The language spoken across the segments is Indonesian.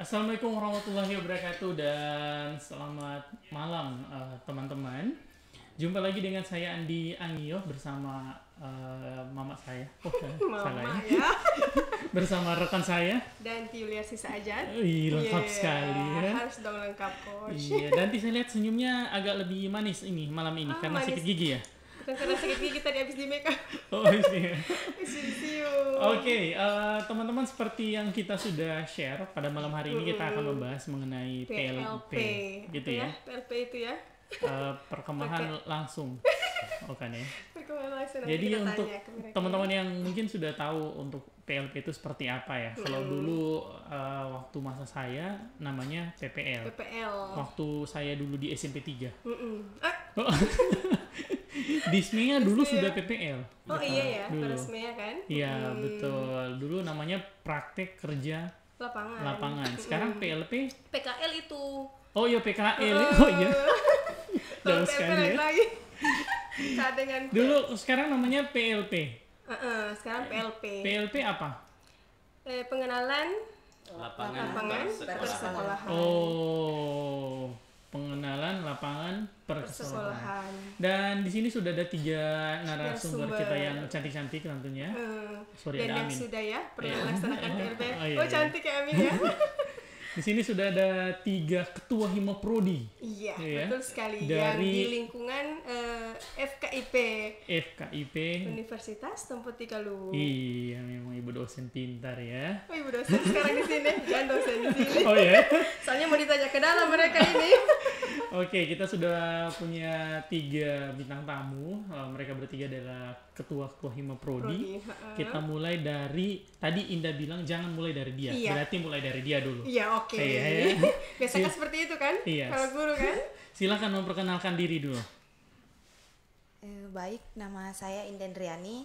Assalamualaikum warahmatullahi wabarakatuh dan selamat malam teman-teman. Jumpa lagi dengan saya Andi Angio bersama mama saya. Salah Mama ya. ya. Bersama rekan saya. Dan Tiulia Sisa Ajat. Lengkap sekali ya. Harus dong lengkap, coach. Iya, dan saya lihat senyumnya agak lebih manis ini malam ini karena manis. sakit gigi ya. Bukan karena sakit gigi tadi habis di make up. Oh iya. Oke, Teman-teman, seperti yang kita sudah share pada malam hari ini kita akan membahas mengenai PLP gitu ya. PLP itu ya. Perkembangan langsung. Kan ya. Perkembangan langsung. Jadi untuk teman-teman yang mungkin sudah tahu untuk PLP itu seperti apa ya. Kalau dulu waktu masa saya namanya PPL. Waktu saya dulu di SMP 3. Di SMEA dulu sudah PPL. Oh iya ya, pada SMEA kan? Iya, betul. Dulu namanya praktek kerja lapangan. Sekarang PLP? PKL itu. Oh iya, PKL. Oh iya. Jauh sekali ya. Dulu sekarang namanya PLP. Sekarang PLP. PLP apa? Pengenalan lapangan persekolahan. Oh, pengenalan lapangan persekolahan. Dan di sini sudah ada 3 narasumber kita yang cantik-cantik tentunya. Sorry, dan ada yang Amin. sudah ya pernah melaksanakan PLP. Iya. Oh cantik ya Amin ya. Di sini sudah ada 3 ketua Hima Prodi. Iya, Iya. betul sekali. Yang Dari di lingkungan FKIP. FKIP. Universitas Tempat Tikalu. Iya, memang ibu dosen pintar ya. Oh, ibu dosen sekarang di sini, jangan dosen di sini. Oh ya. Soalnya mau ditanya ke dalam mereka ini. Oke, kita sudah punya 3 bintang tamu. Mereka bertiga adalah ketua-ketua Hima Prodi. Kita mulai dari tadi Indah bilang jangan mulai dari dia. Iya. Berarti mulai dari dia dulu. Iya, oke. Iya. Biasanya seperti itu kan? Iya. Kalau guru kan? Silakan memperkenalkan diri dulu. Baik, nama saya Indendriani.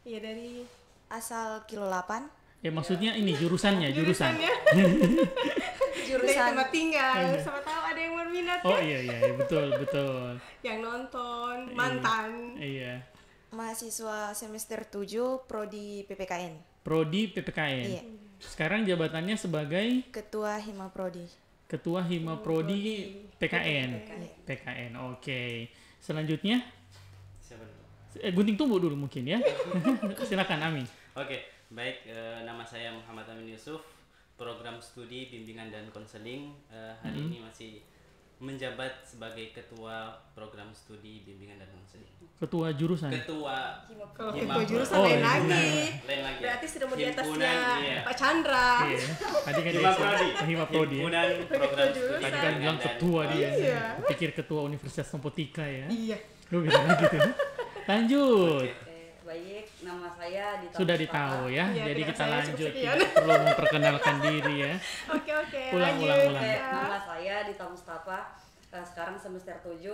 Iya, dari Asal Kilo 8. Ya maksudnya ini jurusan. jurusannya. Dari tempat tinggal. Sama tahu ada yang berminat Oh kan? iya, betul. Yang nonton, mantan. Iya. Mahasiswa semester 7 Prodi PPKN. Prodi PPKN. Iya. Sekarang jabatannya sebagai Ketua Hima Prodi. Ketua Hima Prodi PKN. PKN. Oke. Selanjutnya Siapa dulu? gunting tubuh dulu mungkin ya. Silakan Amin. Oke, baik. Nama saya Muhammad Amin Yusuf. Program studi bimbingan dan konseling. Hari ini masih menjabat sebagai ketua program studi bimbingan dan konseling. Ketua jurusan. Ketua. Kalau Hima ketua jurusan Oh, lain iya. lagi. Lain lagi. Berarti sudah mau di Himpunan, atasnya iya. Pak Chandra. Iya. Tadi kan Hima dia Prodi. Hima Prodi ya. Himpunan program studi. Jurusan. Tadi kan bilang ketua dia. Iya. Pikir ketua Universitas Tempotika ya. Iya. Lu gitu. Lanjut. Baik, nama saya Dita Sudah Mustafa. ditahu ya. Iya, Jadi tidak, kita saya lanjut. cukup sekian. Tidak perlu memperkenalkan diri ya. Oke, Ulang. lanjut. Nama saya Dita Mustafa. Sekarang semester 7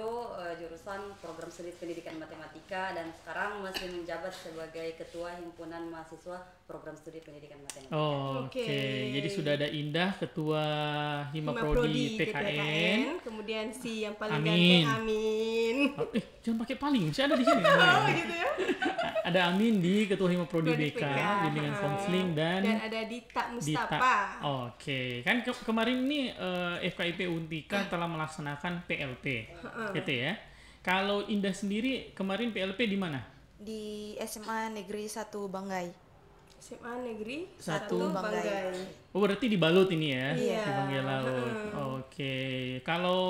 jurusan program studi pendidikan matematika dan sekarang masih menjabat sebagai ketua himpunan mahasiswa program studi pendidikan matematika. Oke. Jadi sudah ada Indah ketua Hima Prodi PKN. Kemudian si yang paling Amin. ganteng Amin. Jangan pakai paling, masih ada di sini. Oh gitu ya. Ada Amin di ketua Hima Prodi Prodi BK, BK. bimbingan konseling dan ada Dita Mustafa. Dita. Oke, kan kemarin ini FKIP Untika telah melaksanakan PLP, gitu ya. Kalau Indah sendiri kemarin PLP di mana? Di SMA Negeri 1 Banggai. SMA Negeri 1 Banggai. Oh berarti di Balut ini ya, Iya. di Banggai Laut. Oke, kalau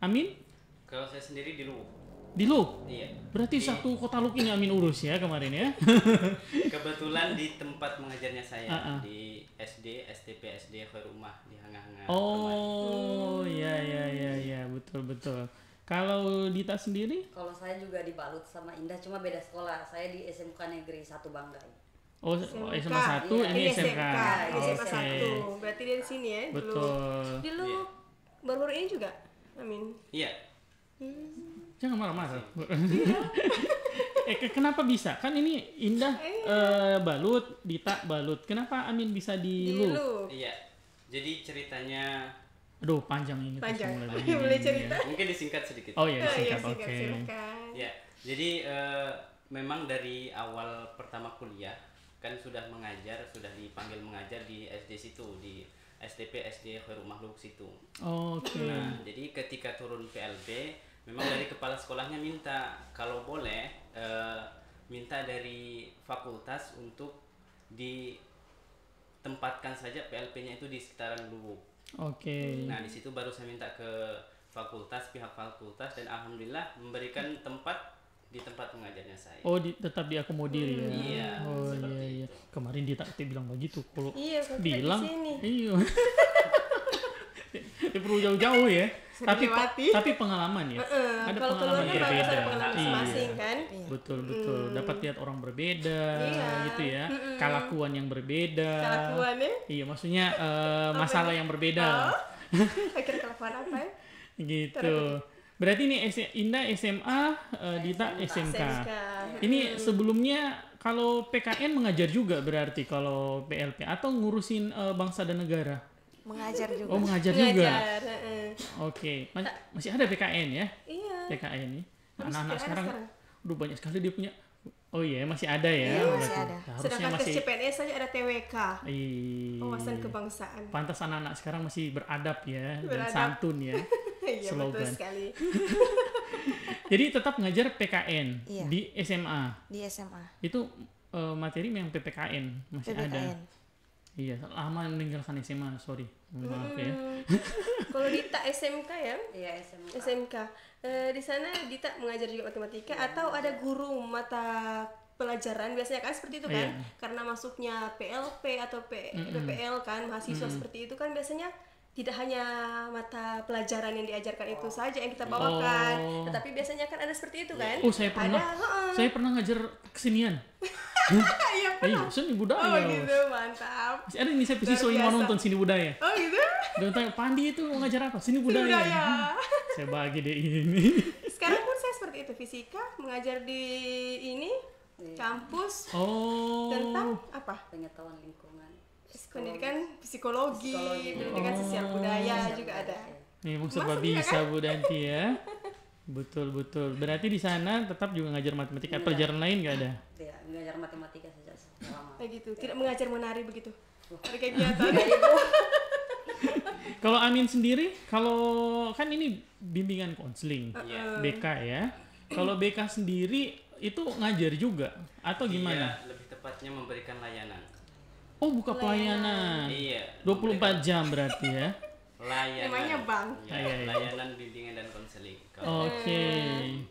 Amin Kalau saya sendiri di Luwu. di Luk. Iya. Berarti satu kota Luk ini Amin urus ya kemarin ya. Kebetulan di tempat mengajarnya saya di SD, STP, SD Khairumah di Hanga-Hanga. Oh, ya, betul. Kalau Dita sendiri? Kalau saya juga dibalut sama Indah cuma beda sekolah. Saya di SMK Negeri 1 Banggai. Oh, SMA 1, Iya, ini SMK. Ini SMA Oke. 1. Berarti dia di sini ya. Dulu. Betul. Dulu baru-baru ini juga. Amin. Iya. Jangan marah-marah. Kenapa bisa? Kan ini Indah Balut, Dita Balut. Kenapa Amin bisa di Lu? Iya. Jadi ceritanya Aduh, panjang ini. terus Panjang. mulai begini. Boleh cerita? mungkin disingkat sedikit. Oh iya, Iya, singkat. singkat, Oke. silakan. Ya, jadi memang dari awal pertama kuliah kan sudah mengajar, sudah dipanggil mengajar di SD situ, di SDP SD Khairul Makhluk situ. Nah, jadi ketika turun PLP, memang dari kepala sekolahnya minta kalau boleh minta dari fakultas untuk ditempatkan saja PLP-nya itu di sekitaran Lubuk. Nah, di situ baru saya minta ke pihak fakultas, dan alhamdulillah memberikan tempat di tempat mengajarnya saya. Tetap diakomodir ya. Iya. Iya. Kemarin dia tak bilang begitu, kalau bilang iya. Dia perlu jauh-jauh ya. Tapi pengalaman ya. Ada kalau pengalaman keluarnya berbeda. ada pengalaman masing-masing kan. Betul. Dapat lihat orang berbeda gitu ya. Kelakuan yang berbeda. Kelakuannya? Iya, maksudnya masalah yang berbeda. Akhirnya kelakuan apa ya? Gitu. Berarti ini Indah SMA, Dita SMK. Ini sebelumnya kalau PKN mengajar juga berarti kalau PLP, atau ngurusin bangsa dan negara? Mengajar juga. Oh, mengajar juga. Oke. Masih ada PKN ya? Iya. PKN nih. Anak-anak sekarang udah banyak sekali dia punya. Oh iya, masih ada ya. Iya, masih ada. Sedangkan tes CPNS saja ada TWK. Wawasan Iya. kebangsaan. Pantas anak-anak sekarang masih beradab ya, dan Beradab. santun ya. Iya, betul Slogan. sekali. Jadi tetap ngajar PKN di SMA. Di SMA. Itu materi yang PPKN masih ada. PPKN. Iya, lama meninggalkan SMA, sorry. Maaf ya. Kalau Dita SMK ya? Iya, SMK. SMK. Di sana Dita mengajar juga matematika atau ada guru mata pelajaran, biasanya kan seperti itu kan? Karena masuknya PLP atau PPL kan, mahasiswa seperti itu kan biasanya tidak hanya mata pelajaran yang diajarkan itu saja yang kita bawakan, tetapi biasanya kan ada seperti itu kan? Oh, saya pernah ngajar kesenian. Iya, seni budaya. Gitu, mantap. Masih ada nih, saya siswa yang mau nonton seni budaya. Oh gitu? Dan tanya, Pandi itu mau ngajar apa? Seni budaya. Saya bagi deh ini. Sekarang pun saya seperti itu, fisika, mengajar di ini kampus tentang apa? Pengetahuan lingkungan. Pendidikan psikologi, pendidikan sosial budaya juga ada. Memang serba bisa Bu Danti ya. Betul. Berarti di sana tetap juga ngajar matematika. Pelajaran lain nggak ada? Tidak, mengajar matematika saja selama. Kayak gitu. Tidak mengajar menari begitu. Ada kegiatan. Kalau Amin sendiri, kalau kan ini bimbingan konseling, BK ya. Kalau BK sendiri itu ngajar juga atau gimana? Iya, lebih tepatnya memberikan layanan. Oh, buka pelayanan. Iya. 24 jam berarti ya. Layanan. Namanya Bang. Ya, layanan bimbingan dan konseling. Oke.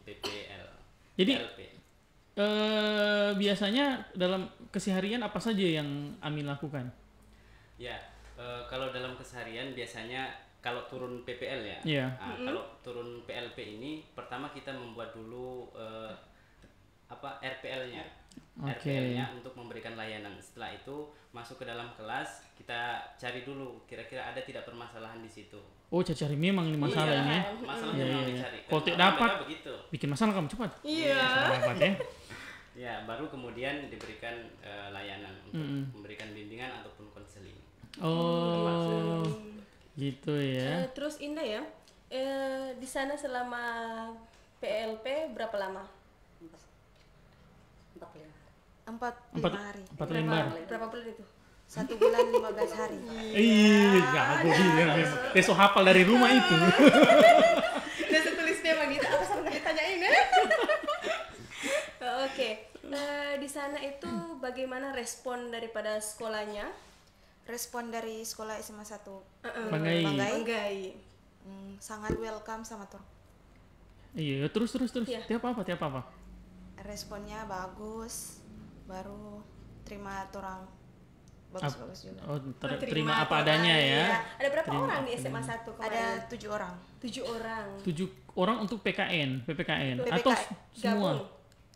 PPL. Jadi PLP. biasanya dalam keseharian apa saja yang Amin lakukan? Ya, kalau dalam keseharian biasanya kalau turun PPL ya. Iya. Nah, kalau turun PLP ini pertama kita membuat dulu RPL-nya. RPL-nya untuk memberikan layanan. Setelah itu masuk ke dalam kelas, kita cari dulu kira-kira ada tidak permasalahan di situ. Oh, cari memang ini masalahnya. Masalahnya memang dicari. Kalau tidak dapat, begitu. bikin masalah kamu cepat. Iya. Dapat ya. Ya, baru kemudian diberikan layanan untuk memberikan bimbingan ataupun konseling. Oh, gitu ya. Terus Indah ya, di sana selama PLP berapa lama? 45 hari. 45 hari. Berapa bulan itu? 1 bulan 15 hari. Iya, jago bilang memang. Dia so hafal dari rumah itu. Udah setulis dia Bang Dita, apa sampai ditanyain ya? Oke. Di sana itu bagaimana respon daripada sekolahnya? Respon dari sekolah SMA 1 Banggai. Sangat welcome sama tur. Iya, terus. Iya. Tiap apa? Responnya bagus, baru terima turang bagus juga. Oh, terima apa adanya ya. Ada berapa orang di SMA 1 kemarin? Ada 7 orang. 7 orang. 7 orang untuk PPKN atau semua?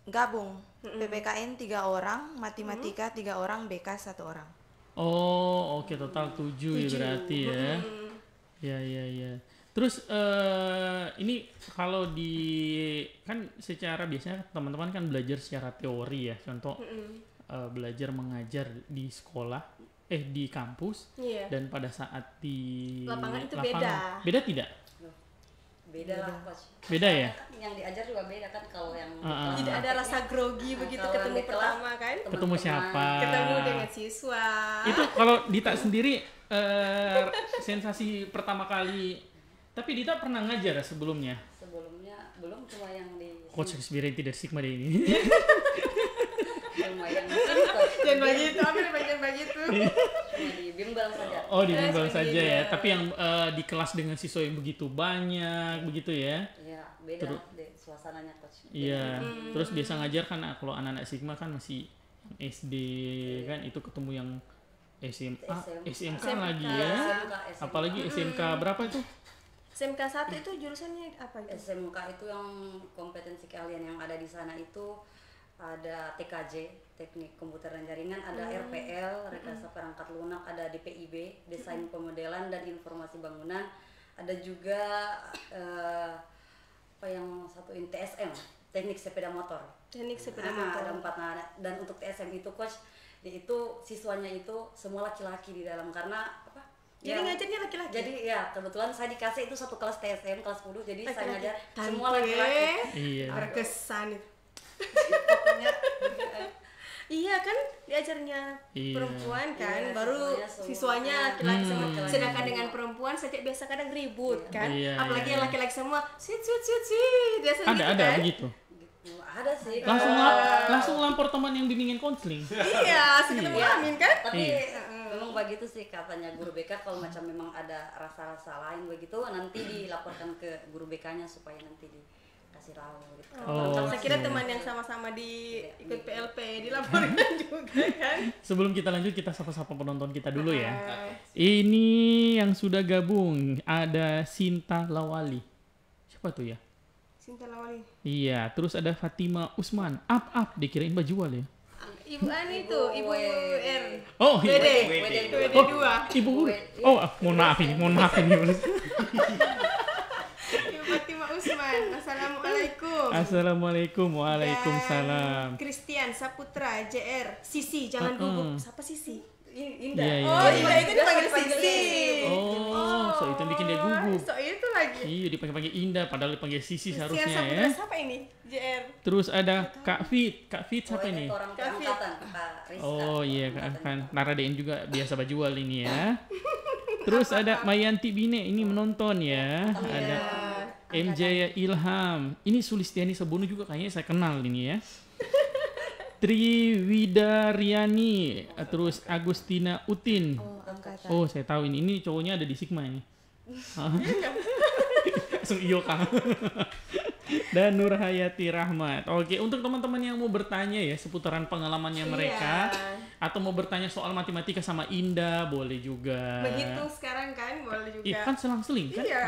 Gabung. PPKN 3 orang, matematika 3 orang, BK 1 orang. Oh, oke, total 7 ya berarti ya. Ya. Terus ini kalau kan secara biasanya teman-teman kan belajar secara teori ya, contoh belajar mengajar di sekolah, di kampus, dan pada saat di lapangan itu beda tidak? Beda lah coach. Beda ya? Yang diajar juga beda kan kalau yang di Ah, kelas. Tidak ada rasa grogi begitu Kalau ketemu di kelas, pertama kan? Ketemu teman-teman, siapa? Ketemu dengan siswa. Itu kalau Dita sendiri sensasi pertama kali. Tapi Dita pernah ngajar sebelumnya. Sebelumnya belum, cuma yang di Coach experience tidak Sigma deh ini. lumayan sih coach. Dan begitu, apa nih bagian begitu? Cuma di bimbel saja. Oh di bimbel seperti saja itu. ya. Tapi yang di kelas dengan siswa yang begitu banyak begitu ya. Iya, beda deh suasananya coach. Iya. Terus biasa ngajar kan kalau anak-anak Sigma kan masih SD kan itu ketemu yang SMA, SMK lagi ya. SMK. Apalagi SMK berapa itu? SMK 1 itu jurusannya apa itu? SMK itu yang kompetensi kalian yang ada di sana itu ada TKJ, teknik komputer dan jaringan, ada RPL, rekayasa perangkat lunak, ada DPIB, desain pemodelan dan informasi bangunan, ada juga apa yang satu ini TSM, teknik sepeda motor. Teknik sepeda Nah, motor. ada 4. Nah, dan untuk TSM itu coach, itu siswanya itu semua laki-laki di dalam karena apa? Jadi Ya, ngajarnya laki-laki. jadi ya kebetulan saya dikasih itu satu kelas TSM kelas 10, jadi saya Laki-laki. ngajar Tante, semua laki-laki. Iya. Berkesan itu. Pokoknya Iya kan diajarnya Iya. perempuan kan, Iya, baru siswanya semua. siswanya laki-laki semua. Laki-laki Sedangkan semua. dengan perempuan setiap biasa kadang ribut kan, Iya, apalagi iya. yang laki-laki semua sit biasa Ada gitu ada kan. begitu. gitu. Ada sih. Langsung lapor teman yang bimbingin konseling. Iya, ketemu Amin kan. Tapi Iya. memang begitu sih katanya guru BK, kalau macam memang ada rasa-rasa lain begitu nanti dilaporkan ke guru BK-nya supaya nanti dikasih tahu gitu. Oh, Saya kira teman yang sama-sama di ikut PLP dilaporkan juga kan. Sebelum kita lanjut kita sapa-sapa penonton kita dulu ya. Ah, Ini yang sudah gabung ada Sinta Lawali. Siapa tuh ya? Sinta Lawali. Iya, terus ada Fatima Usman. Up dikirain Bajual ya. Ibu Ani tuh, Ibu R. Oh, WD. WD. WD Oh, 2. Ibu guru. Oh, mohon maaf ini. Ibu Fatima Usman. Assalamualaikum. Assalamualaikum, waalaikumsalam. Dan Christian Saputra JR. Sisi, jangan gugup. Siapa Sisi? Indah. Iya, iya. Oh, Indah itu dipanggil Dipanggil Sisi. Oh, so itu yang bikin dia gugup. So itu lagi. Iya, dipanggil-panggil Indah padahal dipanggil Sisi Christian seharusnya Saputra ya. siapa ini? JR. Terus ada Kak Fit. Kak Fit siapa Oh, ini? itu orang Kak Fit. angkatan Kak Rizka. Oh iya kan Naradein juga biasa Bajual ini ya. Terus ada Mayanti Bine ini menonton ya. Ada MJ Ilham. Ini Sulistiani Sebono juga kayaknya saya kenal ini ya. Triwidariani, terus Agustina Utin. Oh, angkatan. Oh, saya tahu ini. Ini cowoknya ada di Sigma ini. Langsung iyo Kang. Dan Nur Hayati Rahmat. Oke, untuk teman-teman yang mau bertanya ya seputaran pengalamannya mereka atau mau bertanya soal matematika sama Indah, boleh juga. Begitu sekarang kan boleh juga. Iya kan selang-seling kan? Iya.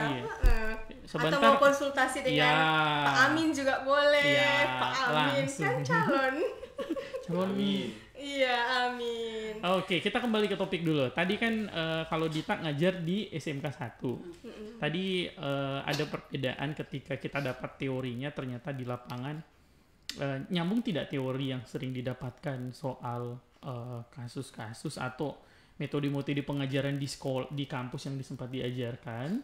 Sebentar. Atau mau konsultasi dengan Ya. Pak Amin juga boleh. Ya, Pak Amin langsung. kan calon. Calon Iya, Amin. Oke, kita kembali ke topik dulu. Tadi kan kalau Dita ngajar di SMK 1. Tadi ada perbedaan ketika kita dapat teorinya, ternyata di lapangan nyambung tidak teori yang sering didapatkan soal kasus-kasus atau metode-metode pengajaran di sekolah, di kampus yang sempat diajarkan.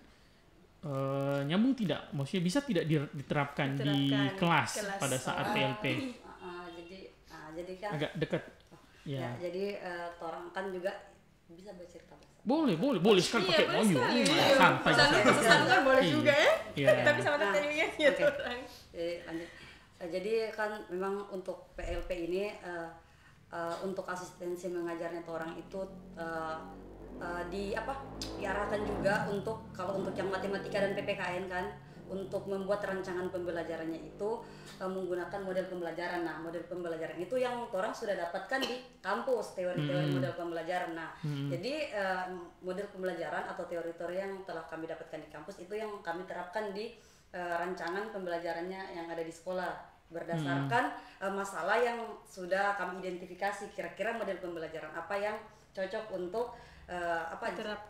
Nyambung tidak? Maksudnya bisa tidak diterapkan di kelas pada saat PLP? Jadi kan Agak dekat. ya, Ya. jadi orang kan juga bisa bercerita bahasa. Boleh sekali pakai boleh moyo. sekali. Santai. Sandung boleh Iya. juga ya. Iya. Tapi sama tante ya gitu Oke. orang. Lanjut. Jadi kan memang untuk PLP ini untuk asistensi mengajarnya orang itu diarahkan juga untuk kalau untuk yang matematika dan PPKN kan untuk membuat rancangan pembelajarannya itu menggunakan model pembelajaran. Nah, model pembelajaran itu yang orang sudah dapatkan di kampus, teori-teori model pembelajaran. Nah, jadi model pembelajaran atau teori-teori yang telah kami dapatkan di kampus itu yang kami terapkan di rancangan pembelajarannya yang ada di sekolah berdasarkan masalah yang sudah kami identifikasi, kira-kira model pembelajaran apa yang cocok untuk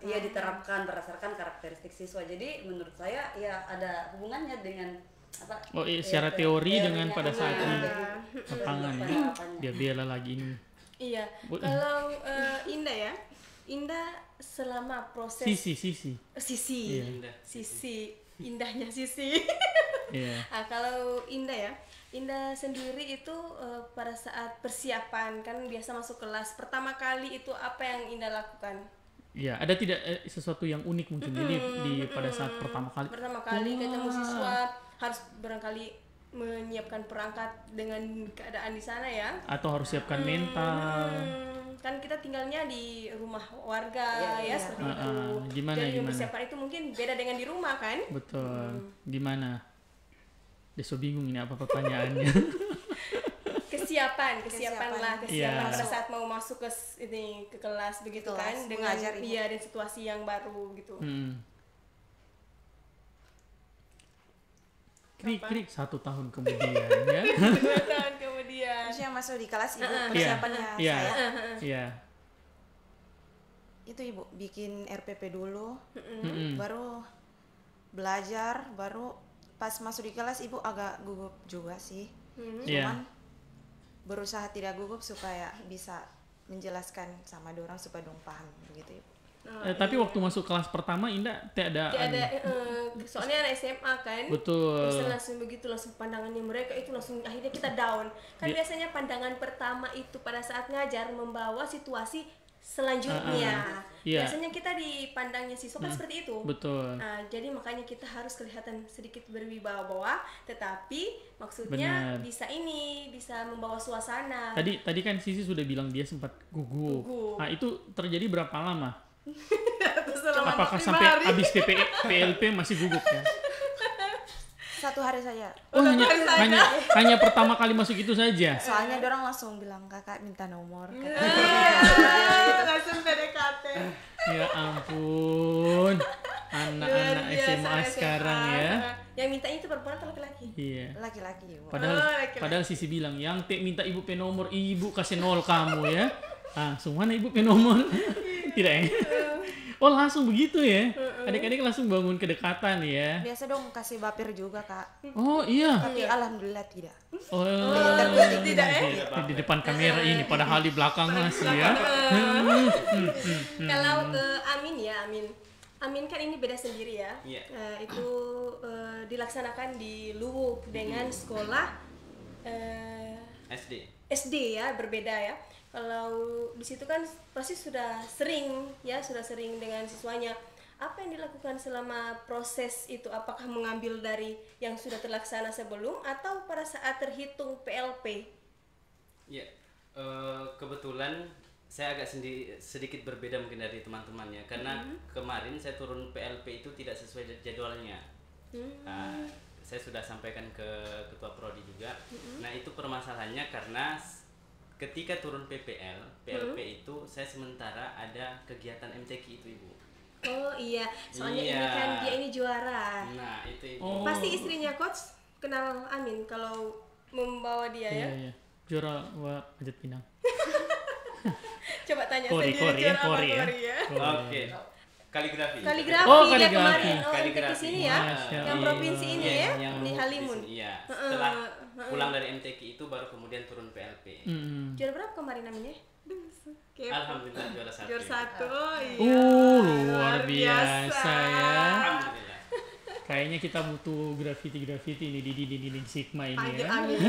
diterapkan berdasarkan karakteristik siswa. Jadi menurut saya ya ada hubungannya dengan Oh iya, secara teori dengan pada saat di teorinya. lapangan ya. Dia bela lagi ini. Iya. Boleh. Kalau Indah ya. Indah selama proses Sisi. Sisi. Iya. Indah. Sisi. indahnya Sisi. Iya. Nah, kalau Indah sendiri itu pada saat persiapan kan biasa masuk kelas pertama kali itu apa yang Indah lakukan? Ya, ada tidak sesuatu yang unik mungkin di pada saat pertama kali? Pertama kali ketemu siswa harus barangkali menyiapkan perangkat dengan keadaan di sana ya. Atau harus siapkan mental. Kan kita tinggalnya di rumah warga ya seperti itu. Gimana Jadi gimana? persiapan itu mungkin beda dengan di rumah kan? Betul. Gimana? Deso bingung ini apa pertanyaannya. Kesiapan Iya. pada saat mau masuk ke kelas begitu Kelas, kan dengan mengajar ibu. dan situasi yang baru gitu. Krik 1 tahun kemudian ya. 2 tahun kemudian. Terus yang masuk di kelas ibu Iya. persiapannya Iya. saya Iya. itu ibu bikin RPP dulu, Mm-mm. baru belajar, baru pas masuk di kelas ibu agak gugup juga sih, Iya. cuman berusaha tidak gugup supaya bisa menjelaskan sama dorang supaya dong paham begitu ibu. Tapi waktu masuk kelas pertama Indah tidak Ada soalnya anak SMA kan. Betul. Bisa langsung begitu langsung pandangannya mereka itu langsung akhirnya kita down. Kan biasanya pandangan pertama itu pada saat ngajar membawa situasi selanjutnya. Iya. Biasanya kita dipandangnya siswa kan seperti itu. Betul. Nah, jadi makanya kita harus kelihatan sedikit berwibawa, tetapi maksudnya Benar. bisa membawa suasana. Tadi kan Sisi sudah bilang dia sempat gugup. Nah, itu terjadi berapa lama? Selama Apakah 45 sampai hari. habis PLP masih gugup ya? 1 hari saja, Oh, hanya pertama kali masuk itu saja. soalnya dorang langsung bilang kakak minta nomor, Langsung PDKT. Ya ampun. Anak-anak Luar biasa SMA sekarang ya. Yang mintanya itu perempuan atau laki-laki? Iya. laki-laki ibu. Padahal Sisi bilang yang minta ibu nomor, ibu kasih 0 kamu ya. Langsung mana ibu nomor? Tidak ya? Oh langsung begitu ya? Adik-adik langsung bangun kedekatan ya? Biasa dong kasih bapir juga kak, Oh iya. tapi alhamdulillah tidak. Oh, tidak ya? di depan kamera ini, padahal di belakang masih ya. Kalau Amin kan ini beda sendiri ya. Iya. Itu dilaksanakan di Luwuk dengan sekolah SD ya, berbeda ya. Kalau di situ kan pasti sudah sering dengan siswanya. Apa yang dilakukan selama proses itu? Apakah mengambil dari yang sudah terlaksana sebelum atau pada saat terhitung PLP? Ya, kebetulan saya agak sedikit berbeda mungkin dari teman-temannya karena kemarin saya turun PLP itu tidak sesuai jadwalnya. Saya sudah sampaikan ke ketua prodi juga. Nah itu permasalahannya karena ketika turun PLP itu saya sementara ada kegiatan MTQ itu ibu. Oh iya, soalnya Iya. ini kan dia ini juara. Nah itu ibu. Oh. Pasti istrinya coach kenal Amin kalau membawa dia ya. Iya. Juara Panjat Pinang. Coba tanya Kori sendiri ya, juara apa Kori ya. Kori ya. Oke. Kaligrafi. Kaligrafi Oh, dia kaligrafi. kemarin. Oh, MTQ Kaligrafi. sini ya. Masya Yang Allah. provinsi ini ya, Yang di Halimun. Iya. Setelah pulang dari MTQ itu baru kemudian turun PLP. Juara berapa kemarin namanya? Kepo. Alhamdulillah juara 1. Juara 1. Oh, iya. Luar biasa ya. Alhamdulillah. Kayaknya kita butuh graffiti ini di dinding Sigma ini Panggil ya. Amin.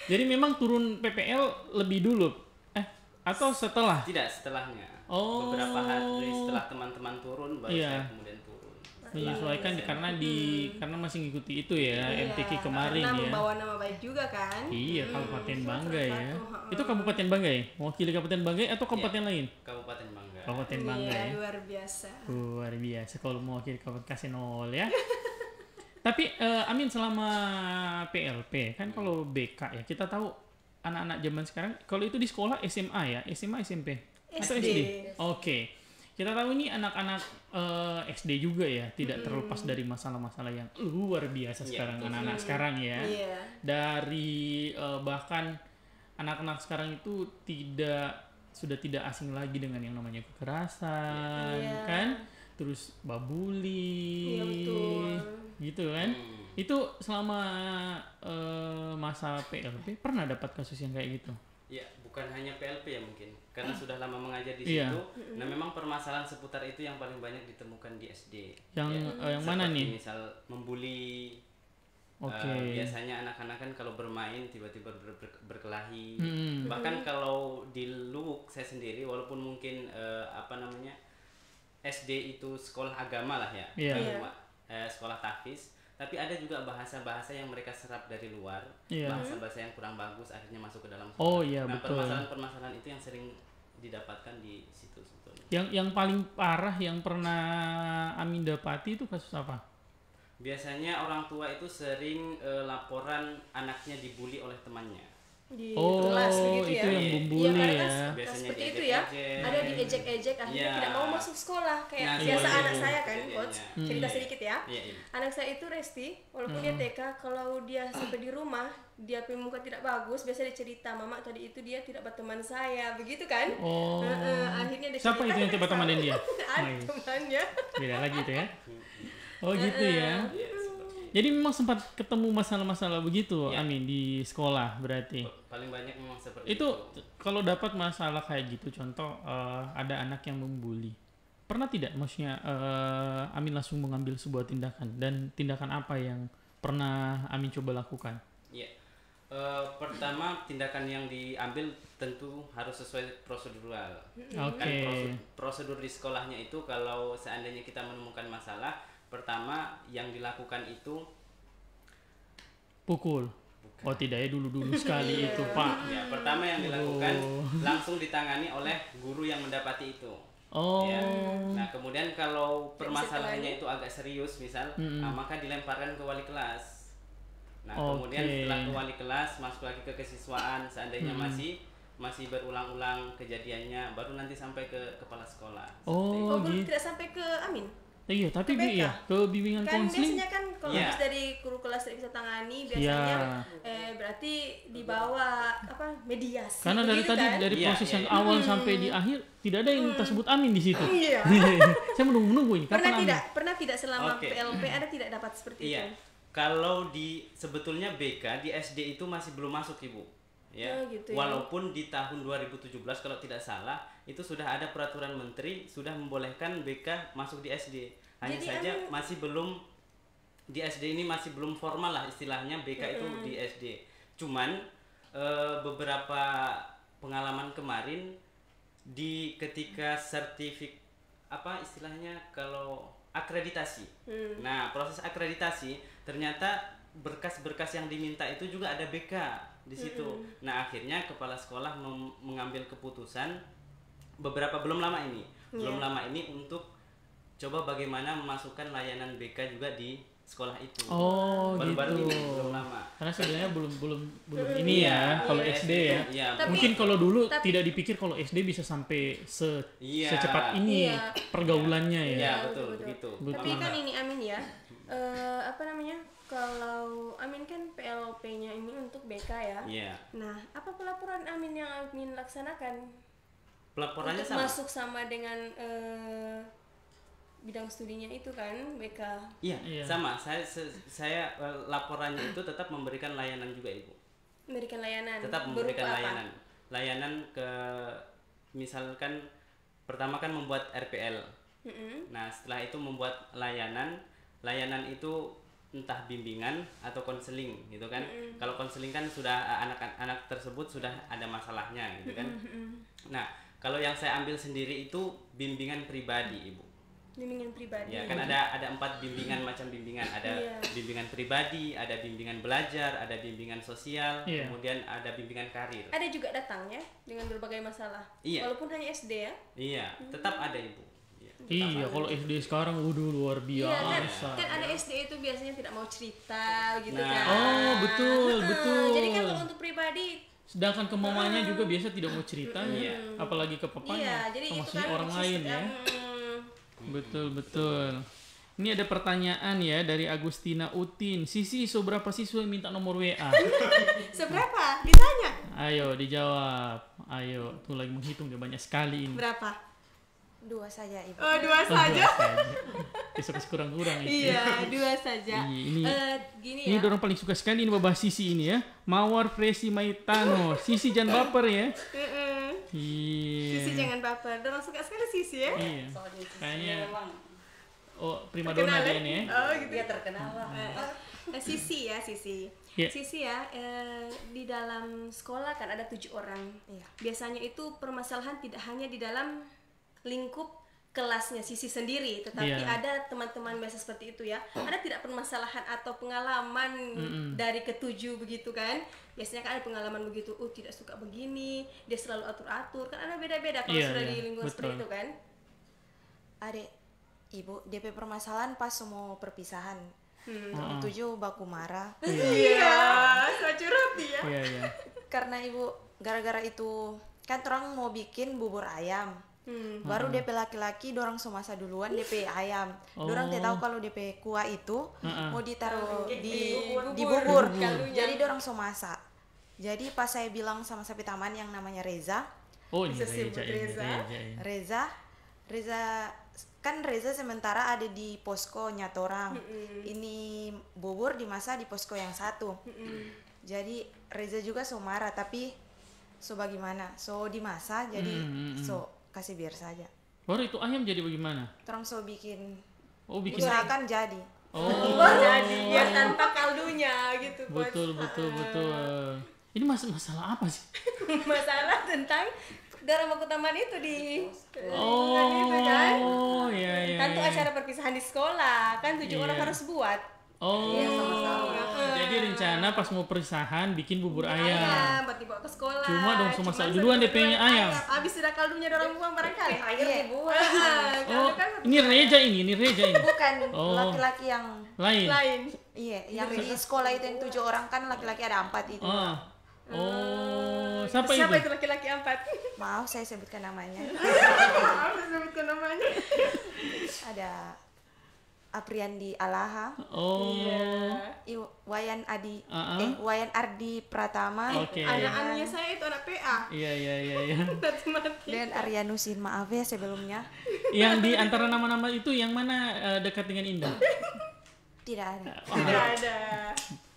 Jadi memang turun PPL lebih dulu atau setelah? Tidak, setelahnya. Oh. Beberapa hari setelah teman-teman turun baru Iya. saya kemudian turun. Menyesuaikan karena masih ngikuti itu ya, Iya, MTQ kemarin karena ya. membawa nama baik juga kan. Iya, Kabupaten Banggai ya. satu. Itu Kabupaten Banggai, mewakili Kabupaten Banggai atau kabupaten lain? Kabupaten Bangga. Kabupaten Iya, Banggai. luar biasa. Luar biasa kalau mewakili Kabupaten kasih 0 ya. Tapi Amin selama PLP kan kalau BK ya kita tahu anak-anak zaman sekarang kalau itu di sekolah SMA ya, SMA SMP atau SD. SD. Oke. Kita tahu ini anak-anak SD juga ya, tidak terlepas dari masalah-masalah yang luar biasa sekarang anak-anak sekarang ya. Iya. Dari bahkan anak-anak sekarang itu sudah tidak asing lagi dengan yang namanya kekerasan, Iya. kan? Terus babuli, Iya, betul. gitu kan? Itu selama masa PLP pernah dapat kasus yang kayak gitu? Ya, bukan bukan hanya PLP ya mungkin, karena sudah lama mengajar di Iya. situ. Nah memang permasalahan seputar itu yang paling banyak ditemukan di SD. Yang yang Seperti mana nih? Misal membuli. Oke. Biasanya anak-anak kan kalau bermain tiba-tiba berkelahi. Hmm. Bahkan kalau di Luwuk saya sendiri, walaupun mungkin SD itu sekolah agama lah ya, Iya. sekolah tahfiz. Tapi ada juga bahasa-bahasa yang mereka serap dari luar, Iya. bahasa-bahasa yang kurang bagus akhirnya masuk ke dalam sekolah. Oh iya, nah, betul. permasalahan-permasalahan itu yang sering didapatkan di situ sebetulnya. Yang paling parah yang pernah Amin dapati itu kasus apa? Biasanya orang tua itu sering laporan anaknya dibully oleh temannya. Di Oh, kelas begitu ya. itu yang Iya. membuli Iya, karena ya. kan Biasanya seperti itu diejek-ejek. ya. Ada diejek-ejek akhirnya Iya. tidak mau masuk sekolah kayak Nah, biasa iya, anak iya. saya kan, Iya, coach. iya. Cerita Iya. sedikit ya. Iya, iya. Anak saya itu Resti, walaupun dia TK, kalau dia sampai di rumah, dia punya muka tidak bagus, biasa dia cerita, "Mama tadi itu dia tidak berteman saya." Begitu kan? Oh. Akhirnya dia Siapa cerita, itu yang tiba temanin dia? Ada Oh, iya. temannya. Beda lagi itu ya. Oh gitu ya. Iya, seperti Jadi memang sempat ketemu masalah-masalah begitu, Iya. Amin, di sekolah berarti. paling banyak memang seperti Itu kalau dapat masalah kayak gitu, contoh ada anak yang membuli, pernah tidak maksudnya Amin langsung mengambil sebuah tindakan, dan tindakan apa yang pernah Amin coba lakukan? Iya. Pertama tindakan yang diambil tentu harus sesuai prosedural. Oke. Kan prosedur di sekolahnya itu kalau seandainya kita menemukan masalah, pertama yang dilakukan itu Pukul. Oh tidak ya, dulu sekali itu Pak. ya pertama yang dilakukan langsung ditangani oleh guru yang mendapati itu. Oh. Ya. Nah kemudian kalau permasalahannya itu agak serius misal, maka dilemparkan ke wali kelas. Nah kemudian Oke. setelah ke wali kelas masuk lagi ke kesiswaan, seandainya masih berulang-ulang kejadiannya, baru nanti sampai ke kepala sekolah. Oh, Oh, belum gitu. tidak sampai ke Amin. Iya, tapi Ke BK? iya, ke bimbingan Kan konseling. biasanya kan kalau Iya. habis dari guru kelas tidak bisa tangani, biasanya berarti dibawa apa mediasi. Karena dari begitu tadi kan? dari Iya, proses iya, yang iya. awal sampai di akhir tidak ada yang tersebut Amin di situ. Iya. Saya menunggu ini kapan Amin? Pernah tidak selama Oke. PLP ada tidak dapat seperti Iya. itu? Kalau sebetulnya BK di SD itu masih belum masuk Ibu. Ya. Oh, gitu ya. Walaupun di tahun 2017 kalau tidak salah itu sudah ada peraturan menteri sudah membolehkan BK masuk di SD. Hanya Jadi saja masih belum di SD ini masih belum formal lah istilahnya BK itu di SD. Cuman beberapa pengalaman kemarin ketika apa istilahnya kalau akreditasi. Nah, proses akreditasi ternyata berkas-berkas yang diminta itu juga ada BK di situ. Nah, akhirnya kepala sekolah mengambil keputusan belum lama ini untuk coba bagaimana memasukkan layanan BK juga di sekolah itu. Oh, Baru-baru gitu. ini, belum lama. Karena sebenarnya belum ini ya, kalau Iya, SD ya. Iya, Tapi- Mungkin kalau dulu tidak dipikir kalau SD bisa sampai Iya. secepat ini Iya. pergaulannya ya. Iya, betul. betul begitu. Tapi kan ini Amin ya, apa namanya? Kalau Amin kan PLP-nya ini untuk BK ya. Iya. Nah, apa pelaporan Amin yang Amin laksanakan? Pelaporannya Untuk sama. masuk sama dengan bidang studinya itu kan BK. Iya, Iya. sama. Saya laporannya itu tetap memberikan layanan juga, Ibu. Memberikan layanan. Tetap Berupa memberikan apa? layanan. Layanan misalkan pertama kan membuat RPL. Nah, setelah itu membuat layanan itu entah bimbingan atau konseling gitu kan. Kalau konseling kan sudah anak-anak tersebut sudah ada masalahnya gitu kan. Nah, kalau yang saya ambil sendiri itu bimbingan pribadi, Ibu. Bimbingan pribadi. Ya, kan ada 4 bimbingan macam bimbingan. Ada Iya. bimbingan pribadi, ada bimbingan belajar, ada bimbingan sosial, Iya. kemudian ada bimbingan karir. Ada juga datang ya dengan berbagai masalah. Iya. Walaupun hanya SD ya. Iya, tetap ada, Ibu. Iya, tetap Iya, ada. kalau SD sekarang waduh luar Iya kan, biasa. kan ada SD itu biasanya tidak mau cerita gitu Nah. kan. Oh, betul, betul. Jadi kan kalau untuk pribadi, Sedangkan kemauannya juga biasa tidak mau cerita, Iya. apalagi ke iya, papanya, jadi sama itu si kan orang lain ya. Betul. Ini ada pertanyaan ya dari Agustina Utin. Sisi, seberapa siswa yang minta nomor WA? Seberapa? Ditanya. Ayo dijawab. Ayo, tuh lagi menghitung ya, banyak sekali ini. Berapa? 2 saja Ibu. Oh, 2 Oh, saja. dua saja. Suka kurang-kurang itu. Iya, 2 saja. Gini Ini ya. dorang paling suka sekali ini membahas Sisi ini ya. Mawar Fresi Maitano. Sisi jangan baper ya. Iya. Sisi jangan baper. Dorang suka sekali Sisi ya. Iya. Soalnya Sisi Kayaknya memang primadona dia ini ya. Oh gitu. dia terkenal lah. Sisi ya, Sisi. Iya. Sisi ya, di dalam sekolah kan ada 7 orang. Iya. Biasanya itu permasalahan tidak hanya di dalam lingkup kelasnya Sisi sendiri, tetapi Iya. ada teman-teman biasa seperti itu ya. Ada tidak permasalahan atau pengalaman dari ke-7 begitu kan? Biasanya kan ada pengalaman begitu, tidak suka begini, dia selalu atur-atur. Kan ada beda-beda kalau Iya, sudah iya, di lingkungan seperti betul. itu kan? Adek, ibu, DP permasalahan pas mau perpisahan. Orang 7 baku marah. Iya, saya curhat dia. Iya, iya. Karena ibu gara-gara itu kan orang mau bikin bubur ayam. Baru DP laki-laki dorang semasa duluan DP ayam. Dorang tidak tahu kalau DP kuah itu mau ditaruh di bubur. Jadi dorang semasa. Jadi pas saya bilang sama sapi taman yang namanya Reza, Oh, ini Bisa sebut Reza. Reza. Reza kan Reza sementara ada di posko nyatorang. Ini bubur dimasak di posko yang satu. Jadi Reza juga so marah tapi so bagaimana? So dimasak jadi so kasih biar saja. Baru itu ayam jadi bagaimana? Terus so bikin Bikin. usahakan jadi. Oh. Jadi biar tanpa kaldunya gitu. Bos. Betul. Ini masalah apa sih? Masalah tentang dalam waktu taman itu di Oh, itu kan. iya. Kan tuh acara perpisahan di sekolah, kan 7 orang harus buat. Oh, jadi rencana pas mau perpisahan bikin bubur ayam. Buat dibawa ke sekolah. Cuma dong Cuman masak duluan DP-nya ayam. Abis sudah kaldunya dorang buang barangkali. Air dibuat. Oh, ini Reja ini. Bukan Oh. laki-laki yang Lain. iya, yang di sekolah itu yang 7 orang kan laki-laki ada 4 itu. Siapa Siapa itu? itu laki-laki 4? Maaf saya sebutkan namanya. Apa sebutkan namanya? Ada Apriandi Alaha, Oh, Wayan Adi, Uh-uh. Wayan Ardi Pratama, oke. Anak-anaknya saya itu anak PA. Iya. Mati. dan Aryanusin, maaf ya sebelumnya. Yang di antara nama-nama itu yang mana dekat dengan Indah? Tidak ada. Tidak ada.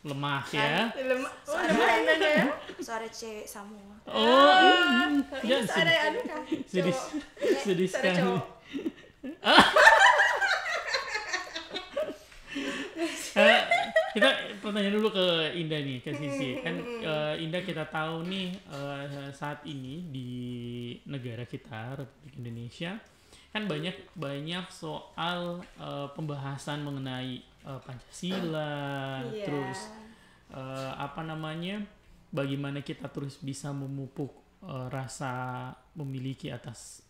Lemah ya. Lemah. Lemah indahnya ya. Soalnya cewek semua. Jangan Terus ada anu kan? sedih Ada sekali. cowok. Kita pertanyaan dulu ke Indah nih, ke Sisi. Kan Indah kita tahu nih saat ini di negara kita Republik Indonesia kan banyak soal pembahasan mengenai Pancasila, Iya. terus bagaimana kita terus bisa memupuk rasa memiliki atas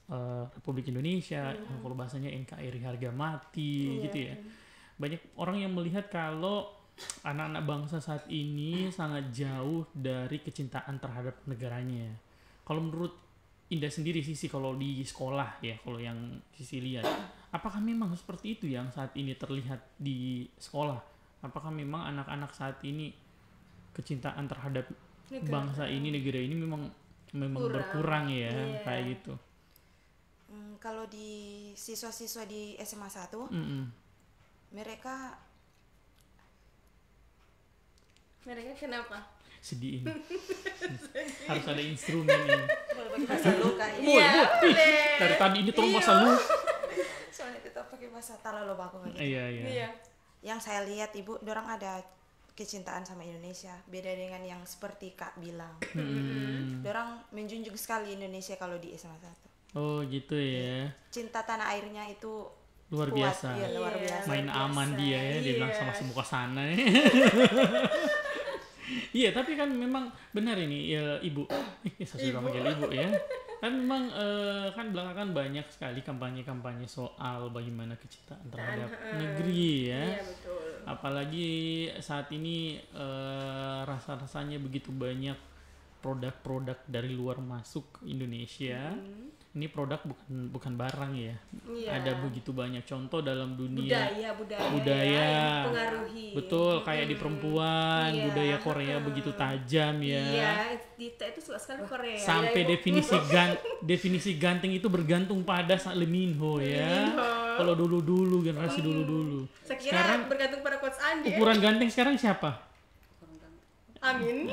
Republik Indonesia, yang kalau bahasanya NKRI harga mati gitu ya. Banyak orang yang melihat kalau anak-anak bangsa saat ini sangat jauh dari kecintaan terhadap negaranya. Kalau menurut Indah sendiri Sisi, kalau di sekolah ya, kalau yang Sisi lihat, apakah memang seperti itu yang saat ini terlihat di sekolah? Apakah memang anak-anak saat ini kecintaan terhadap bangsa ini, negara ini memang berkurang ya, kayak gitu? Kalau di siswa-siswa di SMA 1, mereka kenapa? Sedih ini. Harus ada instrumen ini. bahasa luka ya. Boleh. Dari tadi ini tolong masa lu. Soalnya tetap pakai bahasa talalo baku aja. Iya. Yang saya lihat ibu, dorang ada kecintaan sama Indonesia. Beda dengan yang seperti Kak bilang. Dorang menjunjung sekali Indonesia kalau di SMA 1. Oh gitu ya. Cinta tanah airnya itu Luar kuat, biasa. iya, luar biasa. Main aman dia ya, dia bilang sama semuka sana ya. Iya, tapi kan memang benar ini ya, Ibu. Saya sudah manggil Ibu ya. Kan memang kan belakangan banyak sekali kampanye-kampanye soal bagaimana kecintaan terhadap negeri ya. Iya, betul. Apalagi saat ini rasa-rasanya begitu banyak produk-produk dari luar masuk Indonesia. Ini produk bukan barang ya. Iya. Ada begitu banyak contoh dalam dunia budaya yang mempengaruhi. Betul, kayak di perempuan, Iya. budaya Korea begitu tajam ya. Iya, Dita itu suka sekali Korea. Sampai definisi ganteng itu bergantung pada Lee Min Ho ya. Minho, Kalau dulu generasi dulu. Saya kira Sekarang bergantung pada coach Andi. ukuran ganteng sekarang siapa? Amin.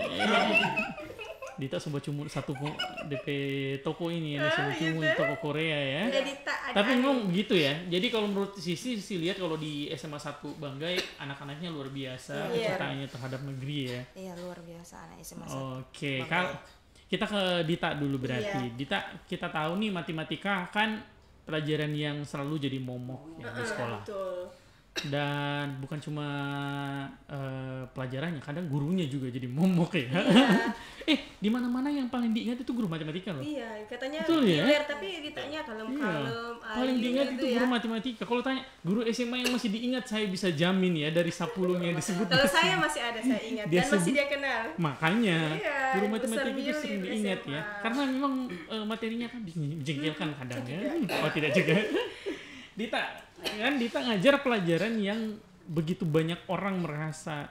Dita Sobat Cumur satu DP toko ini ya, Sobat Cumur toko Korea ya. Jadi tak ada. Tapi memang begitu ya. Jadi kalau menurut Sisi lihat kalau di SMA 1 Banggai anak-anaknya luar biasa kecintaannya terhadap negeri ya. Iya, luar biasa anak SMA 1. Oke, kalau kita ke Dita dulu berarti. Dita, kita tahu nih matematika kan pelajaran yang selalu jadi momok ya di sekolah. Betul. Dan bukan cuma pelajarannya, kadang gurunya juga jadi momok ya. Di mana-mana yang paling diingat itu guru matematika loh. Iya, katanya Betul ya? gilir, tapi ditanya kalem-kalem. Paling diingat itu guru matematika. Kalau tanya guru SMA yang masih diingat, saya bisa jamin ya dari 10-nya disebut. Kalau saya masih ada, saya ingat. Dan masih dia kenal. Makanya Iya, guru matematika besar itu sering Billy diingat SMA. ya. Karena memang materinya kan menjengkelkan kadang ya. Oh tidak juga. Dita ngajar pelajaran yang begitu banyak orang merasa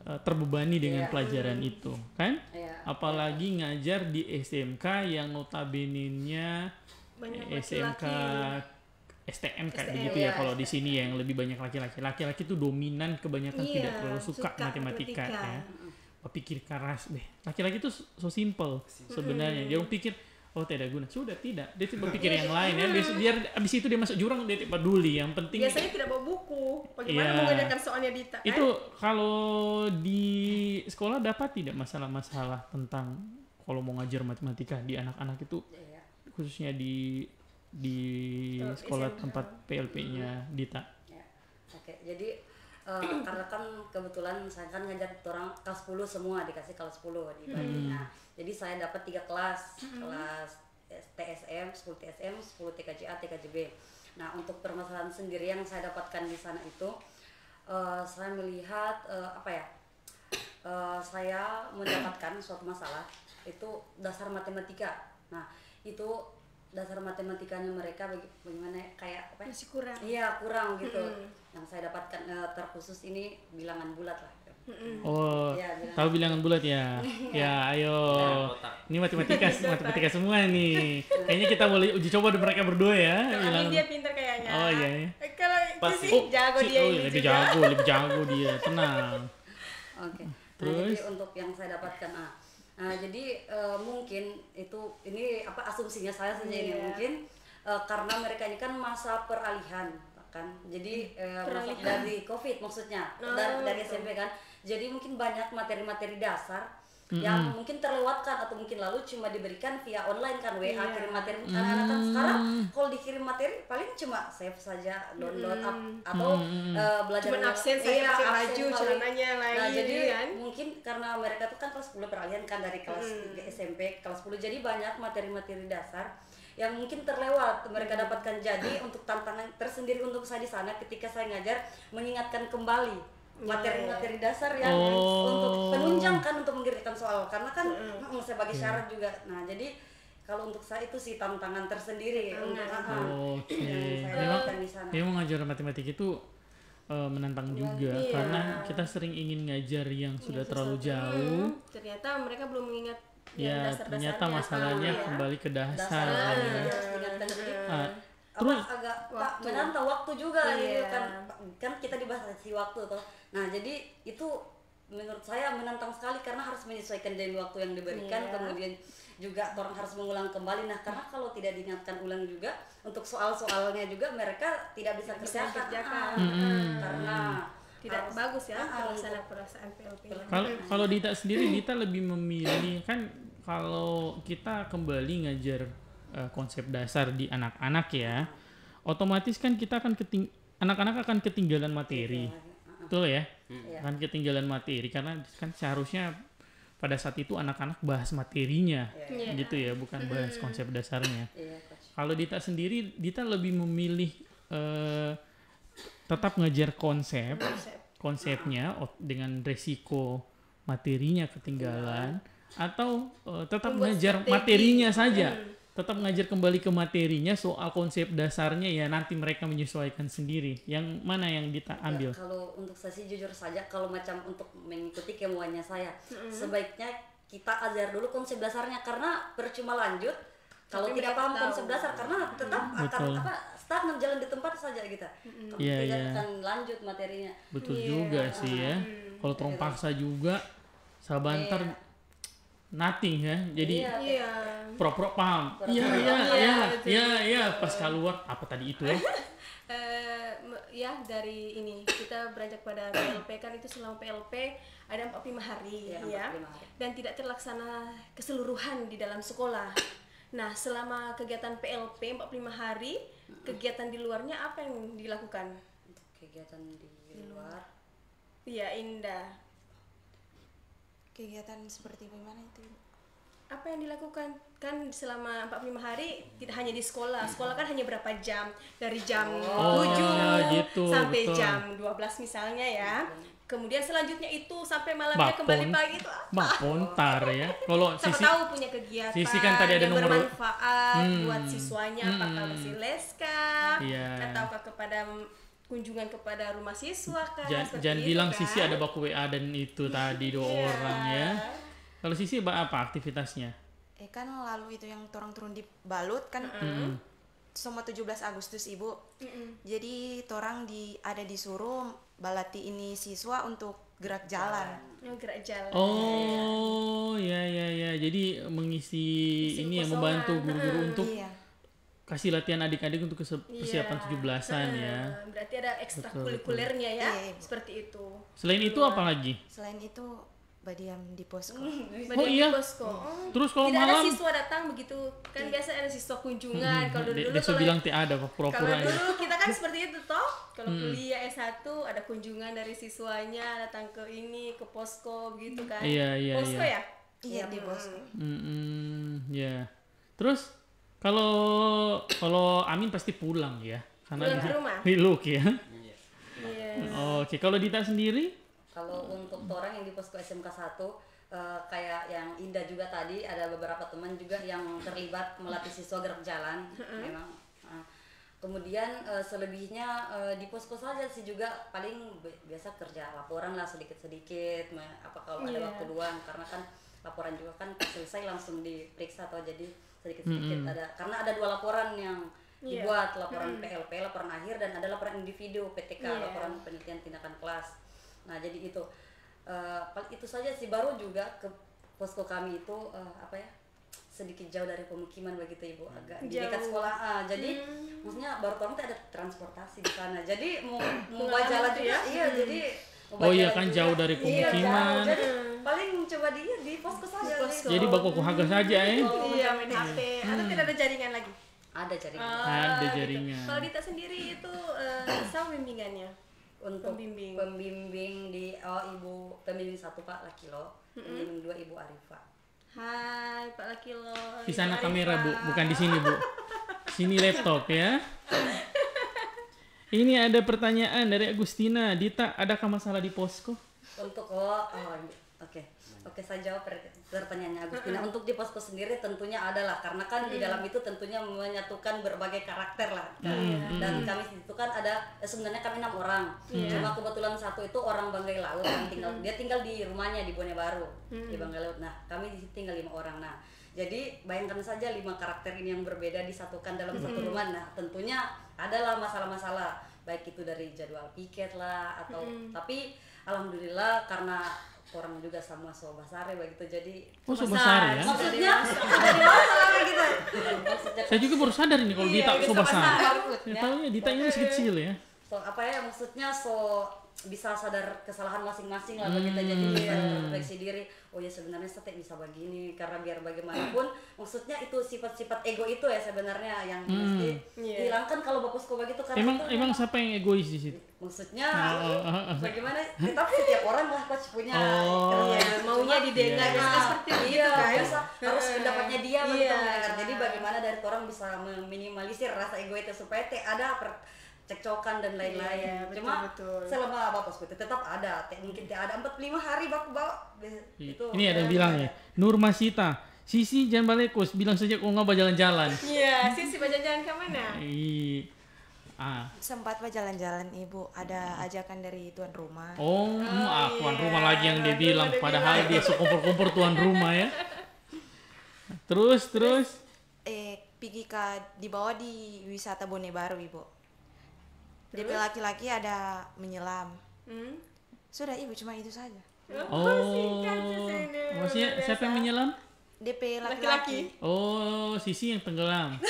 terbebani dengan pelajaran itu kan, apalagi ngajar di SMK yang notabene-nya SMK STM kayak begitu ya. Kalau di sini yang lebih banyak laki-laki itu dominan, kebanyakan tidak terlalu suka matematika ya. Pikir keras deh, laki-laki itu so simple sebenarnya. Dia pikir tidak guna, sudah tidak, dia berpikir yang lain ya. Biar abis itu dia masuk jurang, dia tidak peduli. Yang penting biasanya tidak bawa buku. Bagaimana mengajarkan soalnya Dita kan? Itu kalau di sekolah dapat tidak masalah-masalah tentang kalau mau ngajar matematika di anak-anak itu, khususnya di sekolah tempat PLP-nya Dita. Oke, jadi karena kan kebetulan saya kan ngajar orang kelas 10 semua, dikasih kelas 10 di Bali. Nah, jadi saya dapat 3 kelas, kelas TSM, 10 TSM, 10 TKJA, TKJB. Nah, untuk permasalahan sendiri yang saya dapatkan di sana itu, saya melihat saya mendapatkan suatu masalah itu dasar matematika. Nah, itu dasar matematikanya mereka bagaimana kayak apa? Masih kurang. Iya, kurang gitu. Yang saya dapatkan terkhusus ini bilangan bulat lah. Tahu bilangan bulat ya? Ya, ayo. Ini matematika semua nih. Kayaknya kita boleh uji coba mereka berdua ya. Ini dia pintar kayaknya. Oh iya. Kalau itu sih jago dia ini lebih juga. jago dia. Tenang. Oke. Terus jadi untuk yang saya dapatkan jadi mungkin ini asumsinya saya saja ini mungkin karena mereka ini kan masa peralihan kan, jadi dari COVID maksudnya dari SMP kan, jadi mungkin banyak materi-materi dasar yang mungkin terlewatkan atau mungkin lalu cuma diberikan via online kan, WA kirim materi. Anak-anak kan sekarang kalau dikirim materi paling cuma save saja, download atau belajar cuma absen saja pakai baju celananya lagi. Nah, jadi kan? mungkin karena mereka tuh kan kelas 10 peralihan kan dari kelas SMP kelas 10, jadi banyak materi-materi dasar yang mungkin terlewat mereka dapatkan. Jadi untuk tantangan tersendiri untuk saya di sana ketika saya ngajar, mengingatkan kembali materi-materi dasar yang untuk penunjang kan, untuk mengerjakan soal, karena kan sebagai syarat juga. Nah, jadi kalau untuk saya itu sih tantangan tersendiri untuk yang saya dapatkan di sana. Memang ngajar matematika itu menantang juga karena kita sering ingin ngajar yang sudah terlalu jauh. Ternyata mereka belum mengingat ternyata masalahnya kembali ke dasar. Terus agak menantang waktu juga gitu kan kita dibatasi waktu toh. Nah, jadi itu menurut saya menantang sekali karena harus menyesuaikan dengan waktu yang diberikan, kemudian juga orang harus mengulang kembali. Nah, karena kalau tidak diingatkan ulang juga untuk soal-soalnya juga mereka tidak bisa kerjakan karena tidak bagus ya perasaan PLP. Kalau Dita sendiri, Dita lebih memilih kan kalau kita kembali ngajar konsep dasar di anak-anak ya, otomatis kan kita akan anak-anak akan ketinggalan materi, betul ya? Kan ketinggalan materi karena kan seharusnya pada saat itu anak-anak bahas materinya, gitu ya, bukan bahas konsep dasarnya. Kalau Dita sendiri, Dita lebih memilih tetap ngajar konsepnya dengan resiko materinya ketinggalan, atau tetap ngajar materinya saja, tetap ngajar kembali ke materinya, soal konsep dasarnya ya nanti mereka menyesuaikan sendiri. Yang mana yang Dita ambil? Kalau untuk saya sih jujur saja, kalau macam untuk mengikuti kemauannya saya, sebaiknya kita ajar dulu konsep dasarnya, karena percuma lanjut kalau tidak paham konsep dasar, karena tetap akan stagnan jalan di tempat saja kita. Kalau Iya, tidak iya. akan lanjut materinya. Betul juga sih ya. Kalau terlalu paksa juga sabantar nothing ya. Jadi Iya. pro-pro paham. Iya, pas keluar apa tadi itu ya? Ya dari ini kita beranjak pada PLP kan itu selama PLP ada 45 hari Iya, ya 45 hari. dan tidak terlaksana keseluruhan di dalam sekolah. Nah, selama kegiatan PLP 45 hari, kegiatan di luarnya apa yang dilakukan? Untuk kegiatan di luar. Iya, Indah. Kegiatan seperti bagaimana itu? Apa yang dilakukan? Kan selama 45 hari tidak hanya di sekolah. Sekolah kan hanya berapa jam? Dari jam 7 gitu, sampai betul. jam 12 misalnya ya. Kemudian selanjutnya itu sampai malamnya kembali pagi itu apa? Bapontar ya. Kalau Sama Sisi tahu punya kegiatan Sisi kan tadi ada yang nomor- bermanfaat buat siswanya, apakah masih les kah? Iya. Ataukah kepada kunjungan kepada rumah siswa kah? Seperti jangan itu bilang kan? Sisi ada baku WA dan itu tadi 2 orang ya. Kalau Sisi apa aktivitasnya? Kan lalu itu yang orang turun di Balut kan semua 17 Agustus Ibu. Jadi orang ada disuruh balati ini siswa untuk gerak jalan. Oh, gerak jalan. Oh, ya. Jadi mengisi ini yang membantu guru-guru untuk Iya. kasih latihan adik-adik untuk persiapan 17-an ya. Berarti ada ekstrakurikulernya ya, Iya. seperti itu. Selain itu apa lagi? Selain itu badiam di posko. Oh iya. Posko. Oh. Terus kalau Tidak ada malam siswa datang begitu kan biasa ada siswa kunjungan. Kalau dulu dia bilang tidak ada pura-pura kalau ya. dulu kita kan seperti itu toh. Kalau kuliah S1 ada kunjungan dari siswanya datang ke ini ke posko begitu kan. Iya. Posko ya? Iya di posko. Ya. Terus kalau Amin pasti pulang ya. Karena Pulang ke rumah? Hiluk ya. Iya. Oke, kalau Dita sendiri? Kalau untuk orang yang di posko SMK 1 kayak yang Indah juga tadi ada beberapa teman juga yang terlibat melatih siswa gerak jalan memang. Kemudian selebihnya di posko saja sih juga paling biasa kerja laporan lah sedikit-sedikit apa kalau ada waktu luang karena kan laporan juga kan selesai langsung diperiksa atau jadi sedikit-sedikit ada karena ada 2 laporan yang dibuat laporan PLP laporan akhir dan ada laporan individu PTK laporan penelitian tindakan kelas. Nah jadi itu saja sih baru juga ke posko kami itu sedikit jauh dari pemukiman begitu Ibu agak di dekat sekolah jadi maksudnya baru tahun ada transportasi di sana jadi mau jalan juga jadi Oh iya kan jauh dari pemukiman. jadi paling coba dia di posko saja Jadi baku haga saja ya. Iya, main HP. Atau tidak ada jaringan lagi? ada jaringan Ada Gitu. jaringan. Kalau Dita sendiri itu sama bimbingannya? untuk Pembimbing. pembimbing di Ibu pembimbing 1 Pak Lakilo pembimbing 2 Ibu Arifa. Hai Pak Lakilo. Di sana Ibu kamera Arifah. Bu, bukan di sini Bu. Sini laptop ya. Ini ada pertanyaan dari Agustina. Dita, adakah masalah di posko? Untuk oke saya jawab pertanyaannya Agustina. Untuk di posko sendiri tentunya ada lah karena kan di dalam itu tentunya menyatukan berbagai karakter lah dan kami itu kan ada sebenarnya kami 6 orang cuma kebetulan satu itu orang Banggai Laut yang tinggal di rumahnya di Bone Baru di Banggai Laut. Nah kami di situ tinggal 5 orang. Nah jadi bayangkan saja 5 karakter ini yang berbeda disatukan dalam satu rumah. Nah tentunya adalah masalah-masalah baik itu dari jadwal piket lah atau tapi alhamdulillah karena orang juga sama Sobasare begitu jadi Sobasare ya? maksudnya ada di mana gitu maksudnya Saya juga baru sadar ini kalau Dita Sobasare. Saya tahu ya Dita ini masih kecil ya. maksudnya bisa sadar kesalahan masing-masing lah kita jadi refleksi diri oh ya sebenarnya saya bisa begini karena biar bagaimanapun maksudnya itu sifat-sifat ego itu ya sebenarnya yang mesti dihilangkan kalau baposku begitu karena Emang siapa yang egois di situ? maksudnya bagaimana tapi setiap orang lah coach punya maunya didengar seperti itu kan biasa harus pendapatnya dia begitu mendengar jadi bagaimana dari orang bisa meminimalisir rasa ego itu supaya ada cekcokan dan lain-lain cuma selama bapak itu tetap ada mungkin tidak ada 45 hari bawa itu Ini ada yang bilang ya Nurmasita Sisi jangan balekos bilang saja kok nggak jalan-jalan. Iya Sisi jalan-jalan ke mana? Sempat jalan-jalan Ibu ada ajakan dari tuan rumah. Tuan rumah lagi yang dia bilang padahal dia sekumpul-kumpul tuan rumah ya. Terus pergi dibawa di wisata Bone Baru Ibu. DP laki-laki ada menyelam. Sudah Ibu, cuma itu saja. Maksudnya siapa yang menyelam? DP laki-laki. Oh, Sisi yang tenggelam.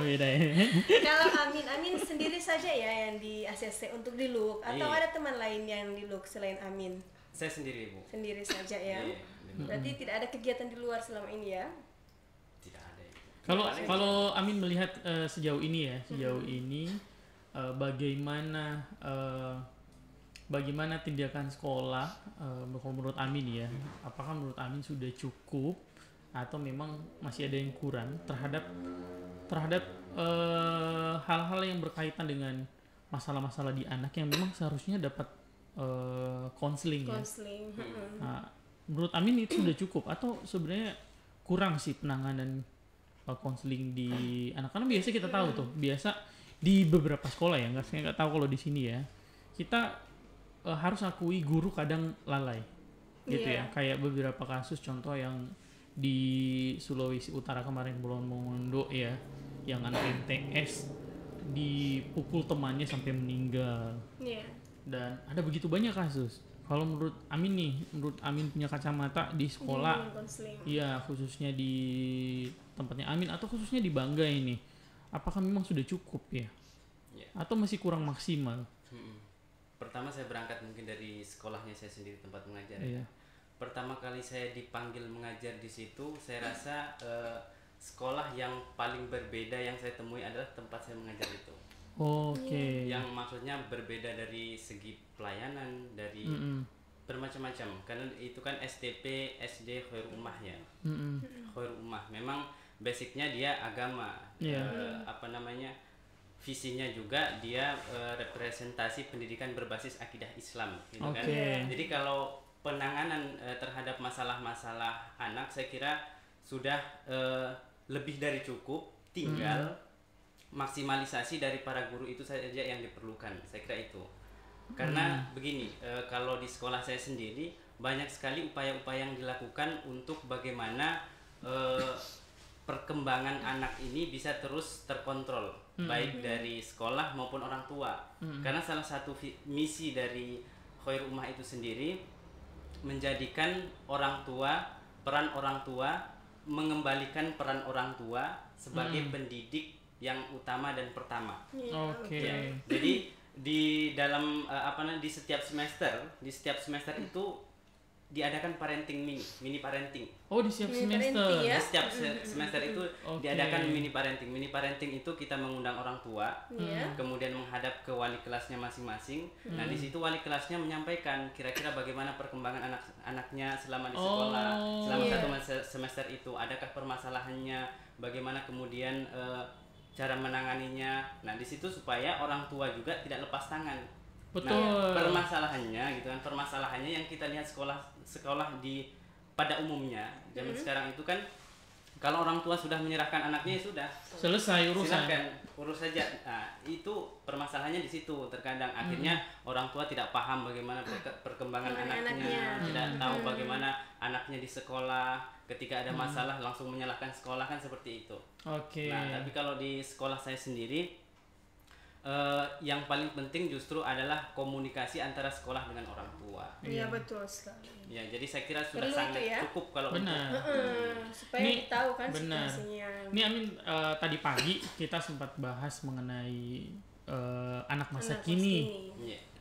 Beda ya. Kalau Amin sendiri saja ya yang di ACC untuk di LUK atau ada teman lain yang di LUK selain Amin? Saya sendiri, Bu. Sendiri saja ya. Iya. Berarti tidak ada kegiatan di luar selama ini ya? Tidak ada. Kalau Amin melihat sejauh ini bagaimana tindakan sekolah menurut Amin ya, apakah menurut Amin sudah cukup atau memang masih ada yang kurang terhadap hal-hal yang berkaitan dengan masalah-masalah di anak yang memang seharusnya dapat konseling ya. Nah, menurut Amin itu sudah cukup atau sebenarnya kurang sih penanganan konseling di anak? Karena biasa kita tahu tuh, biasa di beberapa sekolah ya, nggak tahu kalau di sini ya, kita harus akui guru kadang lalai gitu ya. Kayak beberapa kasus contoh yang di Sulawesi Utara kemarin, Pulau Mondo ya, yang anak MTS dipukul temannya sampai meninggal. Dan ada begitu banyak kasus. Kalau menurut Amin punya kacamata di sekolah, iya khususnya di tempatnya Amin atau khususnya di Bangga ini, apakah memang sudah cukup ya? Atau masih kurang maksimal? Pertama saya berangkat mungkin dari sekolahnya saya sendiri, tempat mengajar. Iya. Pertama kali saya dipanggil mengajar di situ, saya rasa sekolah yang paling berbeda yang saya temui adalah tempat saya mengajar itu. Oke. Yang maksudnya berbeda dari segi pelayanan, dari bermacam-macam. Karena itu kan STP, SD, Khairul Ummah ya. Khairul Ummah memang basicnya dia agama. Visinya juga dia representasi pendidikan berbasis akidah Islam gitu kan. Jadi kalau penanganan terhadap masalah-masalah anak saya kira sudah lebih dari cukup, tinggal maksimalisasi dari para guru itu saja yang diperlukan, saya kira itu. Karena begini, kalau di sekolah saya sendiri banyak sekali upaya-upaya yang dilakukan untuk bagaimana perkembangan anak ini bisa terus terkontrol, baik dari sekolah maupun orang tua. Karena salah satu misi dari Khairul Ummah itu sendiri menjadikan peran orang tua, mengembalikan peran orang tua sebagai pendidik yang utama dan pertama. Ya, jadi di dalam di setiap semester itu diadakan parenting mini parenting. Oh, di setiap semester. Ya? Di setiap semester itu diadakan mini parenting. Mini parenting itu kita mengundang orang tua, kemudian menghadap ke wali kelasnya masing-masing. Nah, di situ wali kelasnya menyampaikan kira-kira bagaimana perkembangan anaknya selama di sekolah, selama satu semester itu, adakah permasalahannya, bagaimana kemudian cara menanganinya. Nah, di situ supaya orang tua juga tidak lepas tangan. Betul. Nah, permasalahannya gitu kan, permasalahannya yang kita lihat sekolah pada umumnya zaman sekarang itu kan, kalau orang tua sudah menyerahkan anaknya ya sudah selesai urusan. Silakan urus saja. Nah, itu permasalahannya di situ. Terkadang akhirnya orang tua tidak paham bagaimana perkembangan anaknya, tidak tahu bagaimana anaknya di sekolah. Ketika ada masalah langsung menyalahkan sekolah, kan seperti itu. Nah, tapi kalau di sekolah saya sendiri yang paling penting justru adalah komunikasi antara sekolah dengan orang tua. Iya, betul sekali. Ya, jadi saya kira sudah perlu sangat ya? cukup kalau benar. Supaya tahu kan situasinya. Ini Amin, tadi pagi kita sempat bahas mengenai anak masa kini.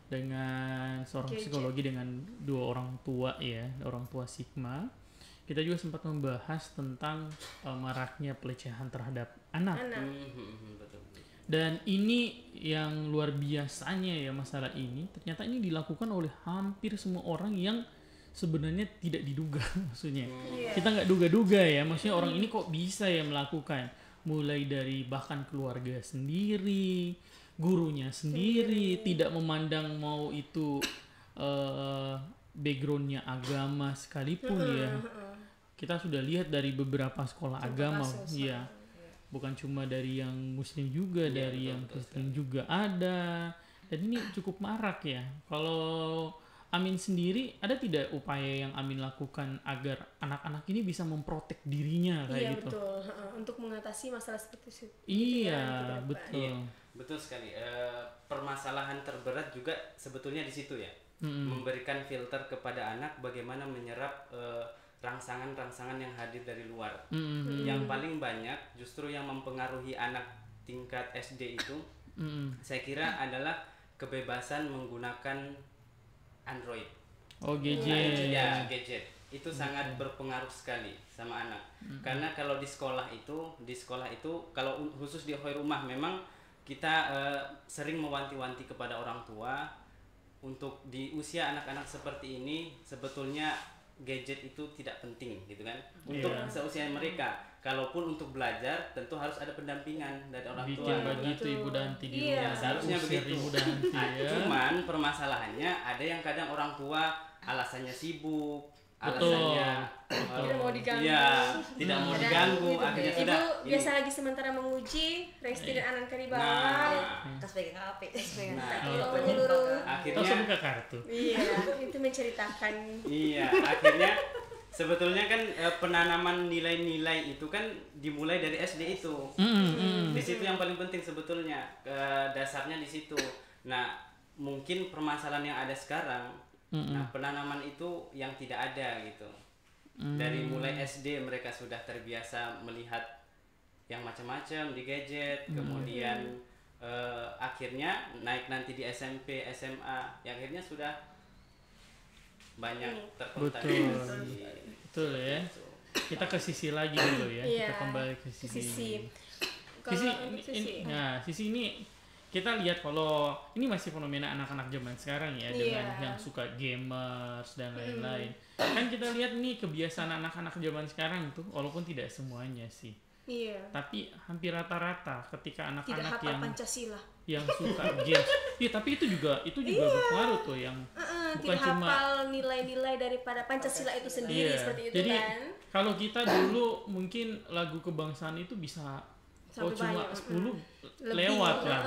Dengan seorang psikologi dengan dua orang tua ya, orang tua Sigma. Kita juga sempat membahas tentang maraknya pelecehan terhadap anak. Dan ini yang luar biasanya ya, masalah ini ternyata ini dilakukan oleh hampir semua orang yang sebenarnya tidak diduga. Maksudnya kita nggak duga-duga ya, maksudnya orang ini kok bisa ya melakukan, mulai dari bahkan keluarga sendiri, gurunya sendiri, tidak memandang mau itu backgroundnya agama sekalipun ya. Kita sudah lihat dari beberapa sekolah agama ya, bukan cuma dari yang Muslim juga, dari yang Kristen juga ada. Dan ini cukup marak ya. Kalau Amin sendiri, ada tidak upaya yang Amin lakukan agar anak-anak ini bisa memprotek dirinya kayak gitu? Iya, betul. Untuk mengatasi masalah seperti itu. Iya, betul. Iya, betul sekali. Permasalahan terberat juga sebetulnya di situ ya. Memberikan filter kepada anak bagaimana menyerap rangsangan-rangsangan yang hadir dari luar. Yang paling banyak justru yang mempengaruhi anak tingkat SD itu, saya kira adalah kebebasan menggunakan Android. Oh, gadget. Ya, gadget. Itu sangat berpengaruh sekali sama anak. Karena kalau di sekolah itu kalau khusus di rumah memang kita sering mewanti-wanti kepada orang tua untuk di usia anak-anak seperti ini sebetulnya gadget itu tidak penting gitu kan. Untuk seusia mereka. Kalaupun untuk belajar tentu harus ada pendampingan dari orang tua. Bikin begitu Ibu Danti di rumah. Ya, seharusnya begitu. Ibu Danti, ya. Cuman permasalahannya ada yang kadang orang tua alasannya sibuk, alasannya tidak mau diganggu. Iya, tidak mau diganggu. Akhirnya Ibu sudah biasa lagi sementara menguji, Resti dan Ananka di bawah. Kas pegang HP. Akhirnya Langsung buka kartu. Iya, itu menceritakan. iya, akhirnya sebetulnya kan penanaman nilai-nilai itu kan dimulai dari SD itu. Di situ yang paling penting sebetulnya, dasarnya di situ. Nah, mungkin permasalahan yang ada sekarang, nah penanaman itu yang tidak ada gitu. Dari mulai SD mereka sudah terbiasa melihat yang macam-macam di gadget, kemudian akhirnya naik nanti di SMP, SMA, yang akhirnya sudah banyak terkontaminasi. Betul ya. Kita ke sisi lagi dulu ya. Kita kembali ke sisi. Sisi ini kita lihat kalau ini masih fenomena anak-anak zaman sekarang ya, dengan yang suka gamers dan lain-lain. Kan kita lihat nih kebiasaan anak-anak zaman sekarang tuh, walaupun tidak semuanya sih. Iya. Tapi hampir rata-rata ketika anak-anak tidak hafal Pancasila. Yang suka games. Iya, tapi itu juga berpengaruh tuh yang bukan tidak cuma hafal nilai-nilai daripada Pancasila itu sendiri seperti itu. Jadi, kan. Kalau kita dulu mungkin lagu kebangsaan itu bisa cuma 10 lewat lah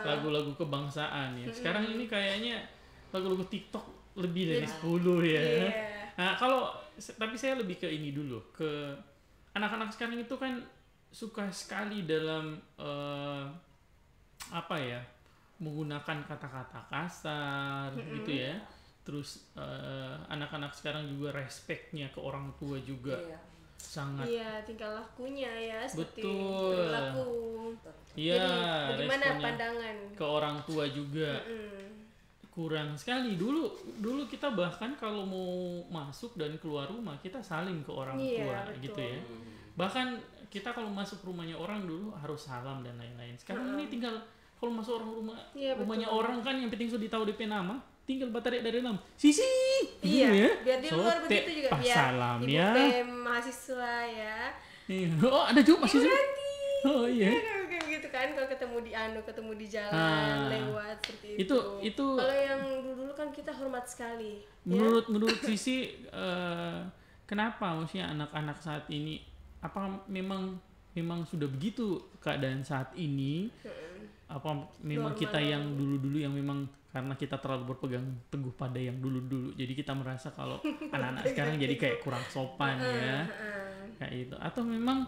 lagu-lagu kebangsaan ya. Sekarang ini kayaknya lagu-lagu TikTok lebih dari 10 ya. Nah, tapi saya lebih ke ini dulu, ke anak-anak sekarang itu kan suka sekali dalam menggunakan kata-kata kasar gitu ya. Terus anak-anak sekarang juga respectnya ke orang tua juga sangat. Iya, tingkah lakunya ya seperti betul. Berlaku. Iya, bagaimana pandangan ke orang tua juga kurang sekali. Dulu kita bahkan kalau mau masuk dan keluar rumah kita saling ke orang tua gitu ya. Bahkan kita kalau masuk rumahnya orang dulu harus salam dan lain-lain. Sekarang ini tinggal kalau masuk rumahnya orang kan yang penting sudah tahu DP nama, tinggal batarik dari dalam. Sisi. Iya. Ya? Biar di luar begitu juga biar salam ibu ya. mahasiswa ya. Oh, ada juga mahasiswa. Oh iya. Gitu kan kalau ketemu di jalan lewat seperti itu. Kalau yang dulu kan kita hormat sekali. Menurut Sisi kenapa maksudnya anak-anak saat ini apa memang sudah begitu keadaan saat ini? Apa memang normal. Kita yang dulu-dulu yang memang karena kita terlalu berpegang teguh pada yang dulu-dulu, jadi kita merasa kalau anak-anak sekarang jadi kayak kurang sopan ya, kayak itu. Atau memang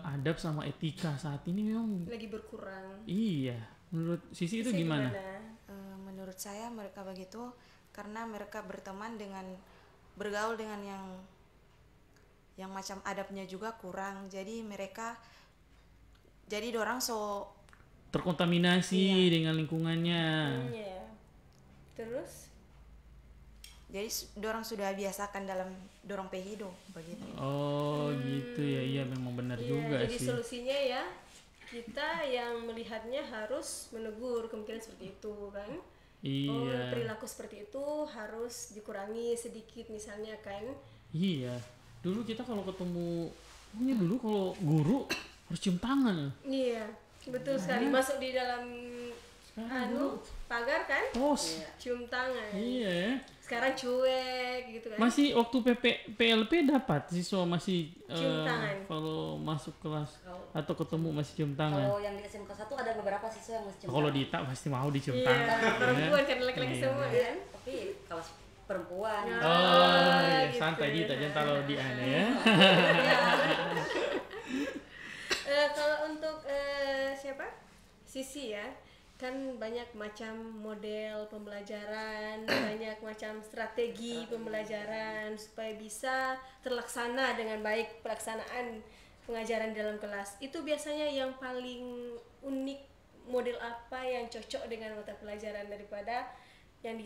adab sama etika saat ini memang lagi berkurang. Iya, menurut Sisi itu gimana? Menurut saya mereka begitu karena mereka bergaul dengan yang macam adabnya juga kurang, jadi dorang terkontaminasi dengan lingkungannya. Terus jadi dorang sudah biasakan dalam dorong pehido begitu. Oh gitu ya. Iya memang benar juga jadi sih. Jadi solusinya ya kita yang melihatnya harus menegur kemungkinan seperti itu kan. Iya. Perilaku seperti itu harus dikurangi sedikit misalnya kan. Iya. Dulu kita kalau ketemu kalau guru harus cium tangan. Iya, betul sekali. Masuk di dalam pagar kan? Cium tangan. Iya. Sekarang cuek gitu kan. Masih waktu PLP dapat siswa masih cium tangan. Kalau masuk kelas atau ketemu masih cium tangan. Kalau yang di SMK 1 ada beberapa siswa yang masih cium tangan. Kalau Dita pasti mau dicium tangan. Perempuan kan laki-laki semua kan. Tapi kalau perempuan. Gitu. Santai Dita, jangan terlalu di aneh ya. Sisi ya, kan banyak macam model pembelajaran, banyak macam strategi pembelajaran supaya bisa terlaksana dengan baik pelaksanaan pengajaran dalam kelas. Itu biasanya yang paling unik, model apa yang cocok dengan mata pelajaran daripada yang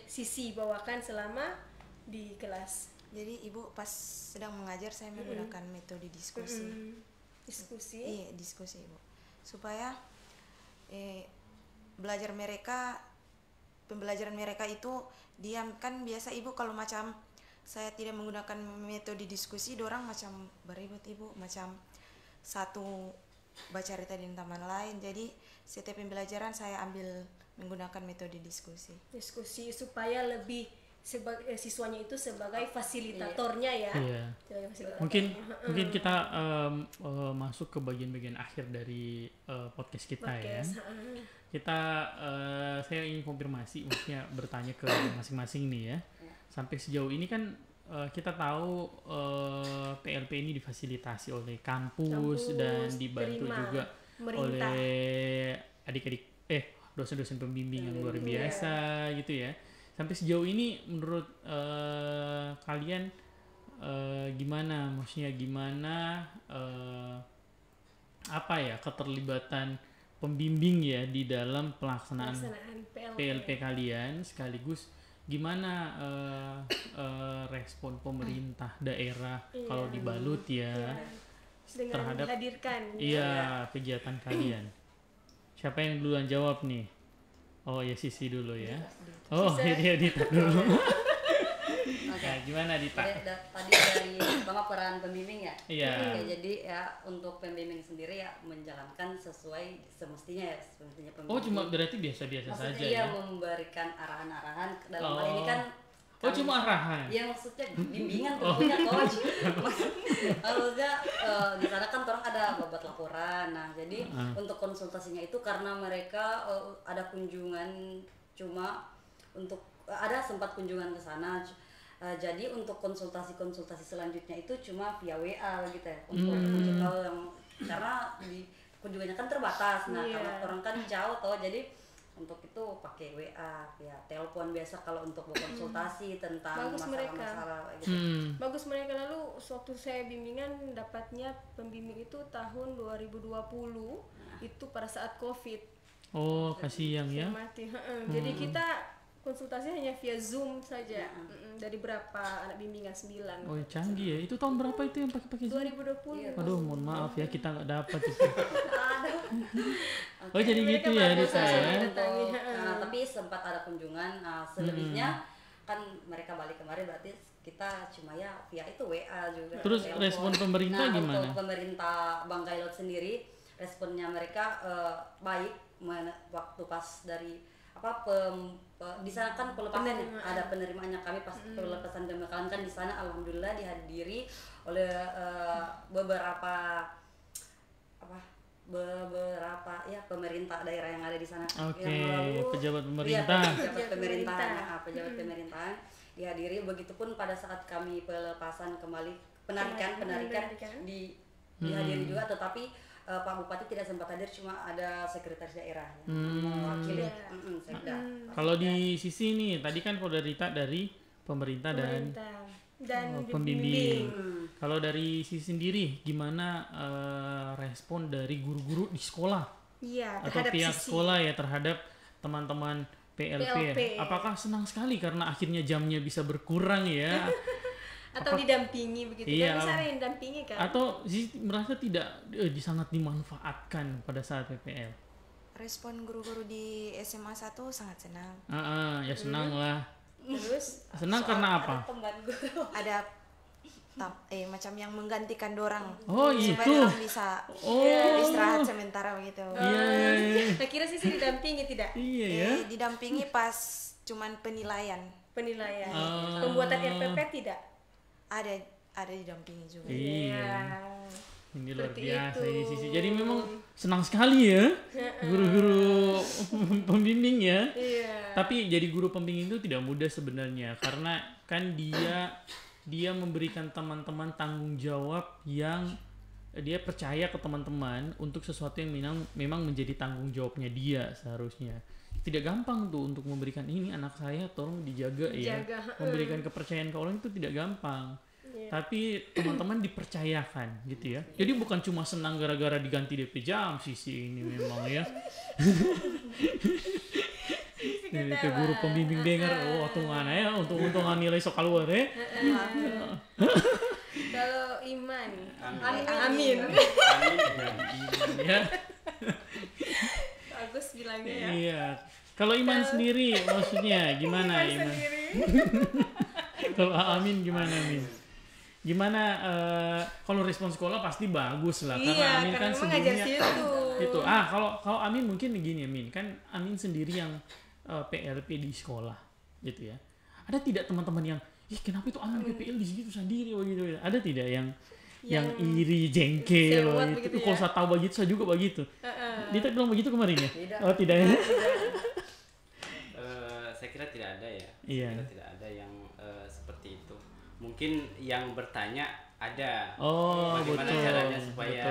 Sisi bawakan selama di kelas. Jadi ibu pas sedang mengajar saya menggunakan metode diskusi. Diskusi? Iya, diskusi ibu. Supaya pembelajaran mereka itu diam. Kan biasa ibu kalau macam saya tidak menggunakan metode diskusi, dorang macam beribut ibu, macam satu baca cerita di taman lain. Jadi setiap pembelajaran saya ambil menggunakan metode diskusi. Diskusi supaya lebih siswanya itu sebagai fasilitatornya ya. Iya. Mungkin kita masuk ke bagian-bagian akhir dari podcast kita ya. Saya ingin konfirmasi, maksudnya bertanya ke masing-masing nih ya. Sampai sejauh ini kan kita tahu PLP ini difasilitasi oleh kampus dan dibantu juga oleh adik-adik dosen-dosen pembimbing yang luar biasa gitu ya. Sampai sejauh ini menurut kalian gimana? Maksudnya gimana keterlibatan pembimbing ya di dalam pelaksanaan PLP kalian, sekaligus gimana respon pemerintah daerah kalau dibalut ya terhadap menghadirkan kegiatan kalian. Siapa yang duluan jawab nih? Oh ya, Sisi dulu ya. Oh ini Dita dulu. Nah, gimana Dita? Tadi dari pertama peran pembimbing ya. Iya. Jadi ya untuk pembimbing sendiri ya menjalankan sesuai semestinya pembimbing. Oh cuma berarti biasa-biasa saja ya? Maksudnya memberikan arahan-arahan dalam hal ini kan. Oh cuma arahan? Iya maksudnya bimbingan tentunya coach. Maksudnya di sana kan orang ada babat laporan. Nah jadi untuk konsultasinya itu karena mereka ada kunjungan, cuma untuk ada sempat kunjungan ke sana. Jadi untuk konsultasi selanjutnya itu cuma via WA gitu ya. Untuk karena kunjungannya kan terbatas. Nah karena orang kan jauh jadi untuk itu pakai WA, ya telepon biasa kalau untuk berkonsultasi tentang masalah-masalah gitu. Bagus mereka. Lalu waktu saya bimbingan dapatnya pembimbing itu tahun 2020 itu pada saat COVID. Oh kasih yang ya. Jadi kita konsultasi hanya via Zoom saja. Dari berapa anak bimbingan 9. Oh canggih ya. Itu tahun berapa itu yang pakai Zoom? 2020. Aduh mohon maaf ya, kita nggak dapat itu. Oh jadi gitu ya Dita ya. Tapi sempat ada kunjungan. Selebihnya kan mereka balik kemarin, berarti kita cuma ya via itu WA juga. Terus telepon. Respon pemerintah gimana? Untuk pemerintah Bangkailot sendiri responnya mereka baik. Waktu pas dari di sana kan pelepasan ada penerimaannya, kami pas pelepasan pembekalan kan di sana alhamdulillah dihadiri oleh beberapa ya pemerintah daerah yang ada di sana. Pejabat pemerintah. Pejabat pemerintahan dihadiri. Begitupun pada saat kami pelepasan kembali penarikan dihadiri juga, tetapi Pak Bupati tidak sempat hadir, cuma ada sekretaris daerah mewakili Sekda. Kalau di Sisi nih, tadi kan kalau dari pemerintah dan pembimbing. Kalau dari Sisi sendiri, gimana respon dari guru-guru di sekolah? Atau pihak sekolah ya terhadap teman-teman PLP. Apakah senang sekali karena akhirnya jamnya bisa berkurang ya? Atau didampingi begitu kan, bisa didampingi kan? Atau merasa tidak sangat dimanfaatkan pada saat PPL? Respon guru-guru di SMA 1 sangat senang. Ya senang lah. Terus senang karena apa? Ada macam yang menggantikan dorang. Supaya dorang bisa istirahat sementara begitu. Saya kira sih didampingi tidak? Iya ya. Didampingi pas cuman penilaian. Pembuatan RPP tidak? Ada didampingi juga. Iya. Ini luar biasa ini Sisi. Jadi memang senang sekali ya guru-guru pembimbing ya. Tapi jadi guru pembimbing itu tidak mudah sebenarnya, karena kan dia memberikan teman-teman tanggung jawab yang dia percaya ke teman-teman untuk sesuatu yang memang menjadi tanggung jawabnya dia seharusnya. Tidak gampang tuh untuk memberikan ini anak saya tolong dijaga ya. Memberikan kepercayaan ke orang itu tidak gampang. Tapi teman-teman dipercayakan gitu ya. Jadi bukan cuma senang gara-gara diganti DP jam Sisi ini memang ya. Ini ke guru pembimbing dengar, oh untungan ya, untung-untungan nilai sok keluar ya. Kalau Iman, Amin. Ya. Bagus bilangnya ya. Iya. Kalau Iman sendiri maksudnya gimana Iman? Kalau Amin gimana Amin? Gimana kalau respon sekolah pasti bagus lah karena Amin kan sebelumnya itu. Kalau Amin mungkin begini Amin, kan Amin sendiri yang PLP di sekolah gitu ya. Ada tidak teman-teman yang kenapa itu Amin PPL di situ sendiri begitu ya? Ada tidak yang iri, jengkel gitu. Kalau saya tahu begitu saya juga begitu. Dita bilang begitu kemarin ya? Tidak. Oh tidak ya? Saya kira tidak ada ya. Iya. Saya kira tidak ada yang seperti itu. Mungkin yang bertanya ada. Oh, bagaimana betul. caranya supaya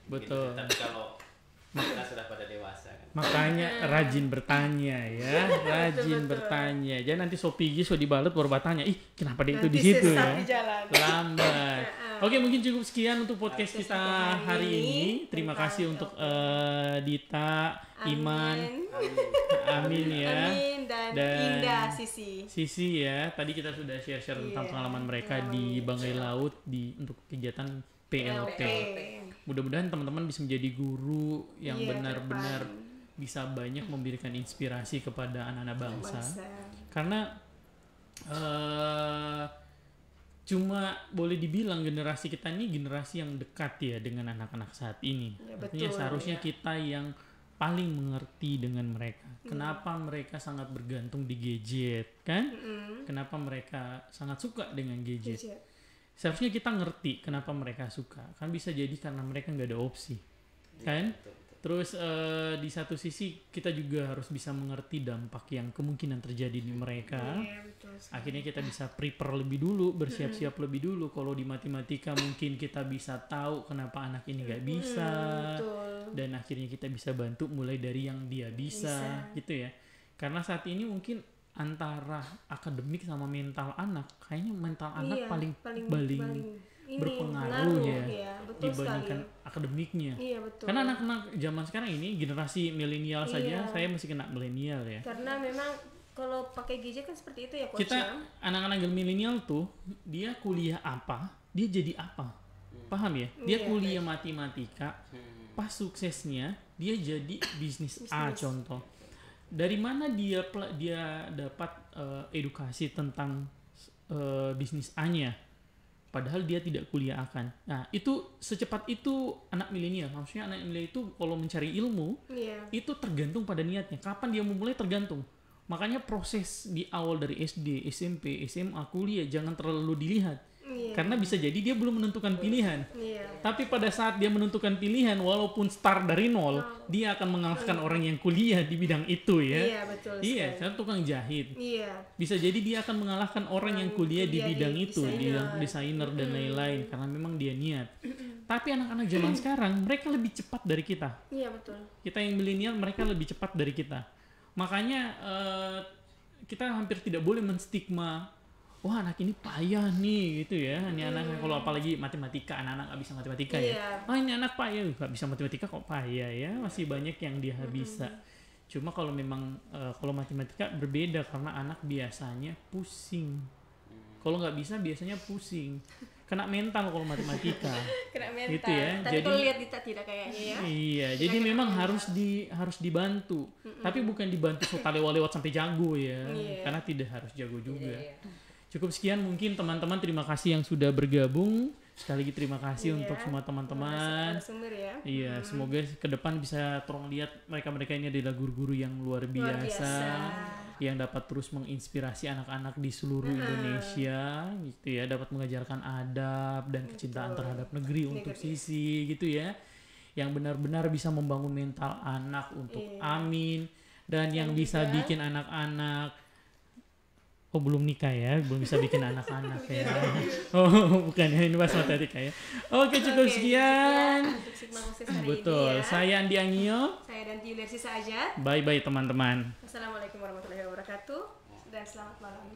betul. Gitu. Tapi kalau kita sudah pada dewasa kan. Makanya rajin bertanya ya, rajin bertanya. Jangan nanti Sopigi dibalut baru bertanya, kenapa dia itu di situ ya? Lambat. Oke, mungkin cukup sekian untuk podcast kita hari ini. Terima kasih untuk Dita, Iman, Amin ya. Dan Indah Sisi ya. Tadi kita sudah share tentang pengalaman mereka di Banggai Laut untuk kegiatan PLP. Mudah-mudahan teman-teman bisa menjadi guru yang benar-benar bisa banyak memberikan inspirasi kepada anak-anak bangsa. Karena cuma boleh dibilang generasi kita ini generasi yang dekat ya dengan anak-anak saat ini. Artinya seharusnya kita yang paling mengerti dengan mereka. Kenapa mereka sangat bergantung di gadget, kan? Kenapa mereka sangat suka dengan gadget. Seharusnya kita ngerti kenapa mereka suka. Kan bisa jadi karena mereka nggak ada opsi, kan? Terus di satu sisi kita juga harus bisa mengerti dampak yang kemungkinan terjadi di mereka. Akhirnya kita bisa prepare lebih dulu, bersiap-siap lebih dulu. Kalau di matematika mungkin kita bisa tahu kenapa anak ini nggak bisa, dan akhirnya kita bisa bantu mulai dari yang dia bisa. Gitu ya. Karena saat ini mungkin antara akademik sama mental anak, kayaknya mental anak paling berpengaruh ya dibandingkan akademiknya. Karena anak-anak zaman sekarang ini generasi milenial saja, saya masih kena milenial ya. Karena memang kalau pakai gadget kan seperti itu ya Coach. Kita anak-anak milenial tuh dia kuliah apa, dia jadi apa, paham ya? Dia kuliah matematika, pas suksesnya dia jadi bisnis A contoh. Dari mana dia dapat edukasi tentang bisnis A-nya, padahal dia tidak kuliah akan. Nah itu secepat itu anak milenial. Maksudnya anak milenial itu kalau mencari ilmu itu tergantung pada niatnya. Kapan dia memulai tergantung. Makanya proses di awal dari SD, SMP, SMA, kuliah jangan terlalu dilihat. Karena bisa jadi dia belum menentukan pilihan. Tapi pada saat dia menentukan pilihan, walaupun start dari nol, dia akan mengalahkan orang yang kuliah di bidang itu ya. Iya, betul. Saya tukang jahit. Bisa jadi dia akan mengalahkan orang yang kuliah di bidang itu, di desainer dan lain-lain, karena memang dia niat. Tapi anak-anak zaman sekarang, mereka lebih cepat dari kita. Iya, betul. Kita yang milenial, mereka lebih cepat dari kita. Makanya kita hampir tidak boleh menstigma, wah anak ini payah nih gitu ya. Ini anak kalau apalagi matematika, anak-anak nggak bisa matematika ya. Oh ini anak payah, nggak bisa matematika kok payah ya. Masih banyak yang dia bisa. Cuma kalau memang kalau matematika berbeda karena anak biasanya pusing. Kalau nggak bisa biasanya pusing. Kena mental kalau matematika. Kena mental. Gitu ya. Tapi jadi, kalau lihat Dita tidak kayaknya ya. Iya, jadi memang harus dibantu. Tapi bukan dibantu lewat sampai jago ya. Karena tidak harus jago juga. Cukup sekian mungkin teman-teman, terima kasih yang sudah bergabung. Sekali lagi terima kasih untuk semua teman-teman. Iya, semoga ke depan bisa tolong lihat mereka-mereka ini adalah guru-guru yang luar biasa. Yang dapat terus menginspirasi anak-anak di seluruh Indonesia gitu ya, dapat mengajarkan adab dan kecintaan terhadap negeri untuk Sisi gitu ya. Yang benar-benar bisa membangun mental anak untuk Amin, dan yang bisa bikin anak-anak Oh belum nikah ya, belum bisa bikin anak-anak ya. Oh bukan ya, ini bahas matematika ya. Oke cukup sekian. Untuk Sigma Khusus hari Betul, ini ya. saya Andi Angio. Saya dan Yuliarsi Saja. Bye-bye teman-teman. Wassalamualaikum warahmatullahi wabarakatuh dan selamat malam.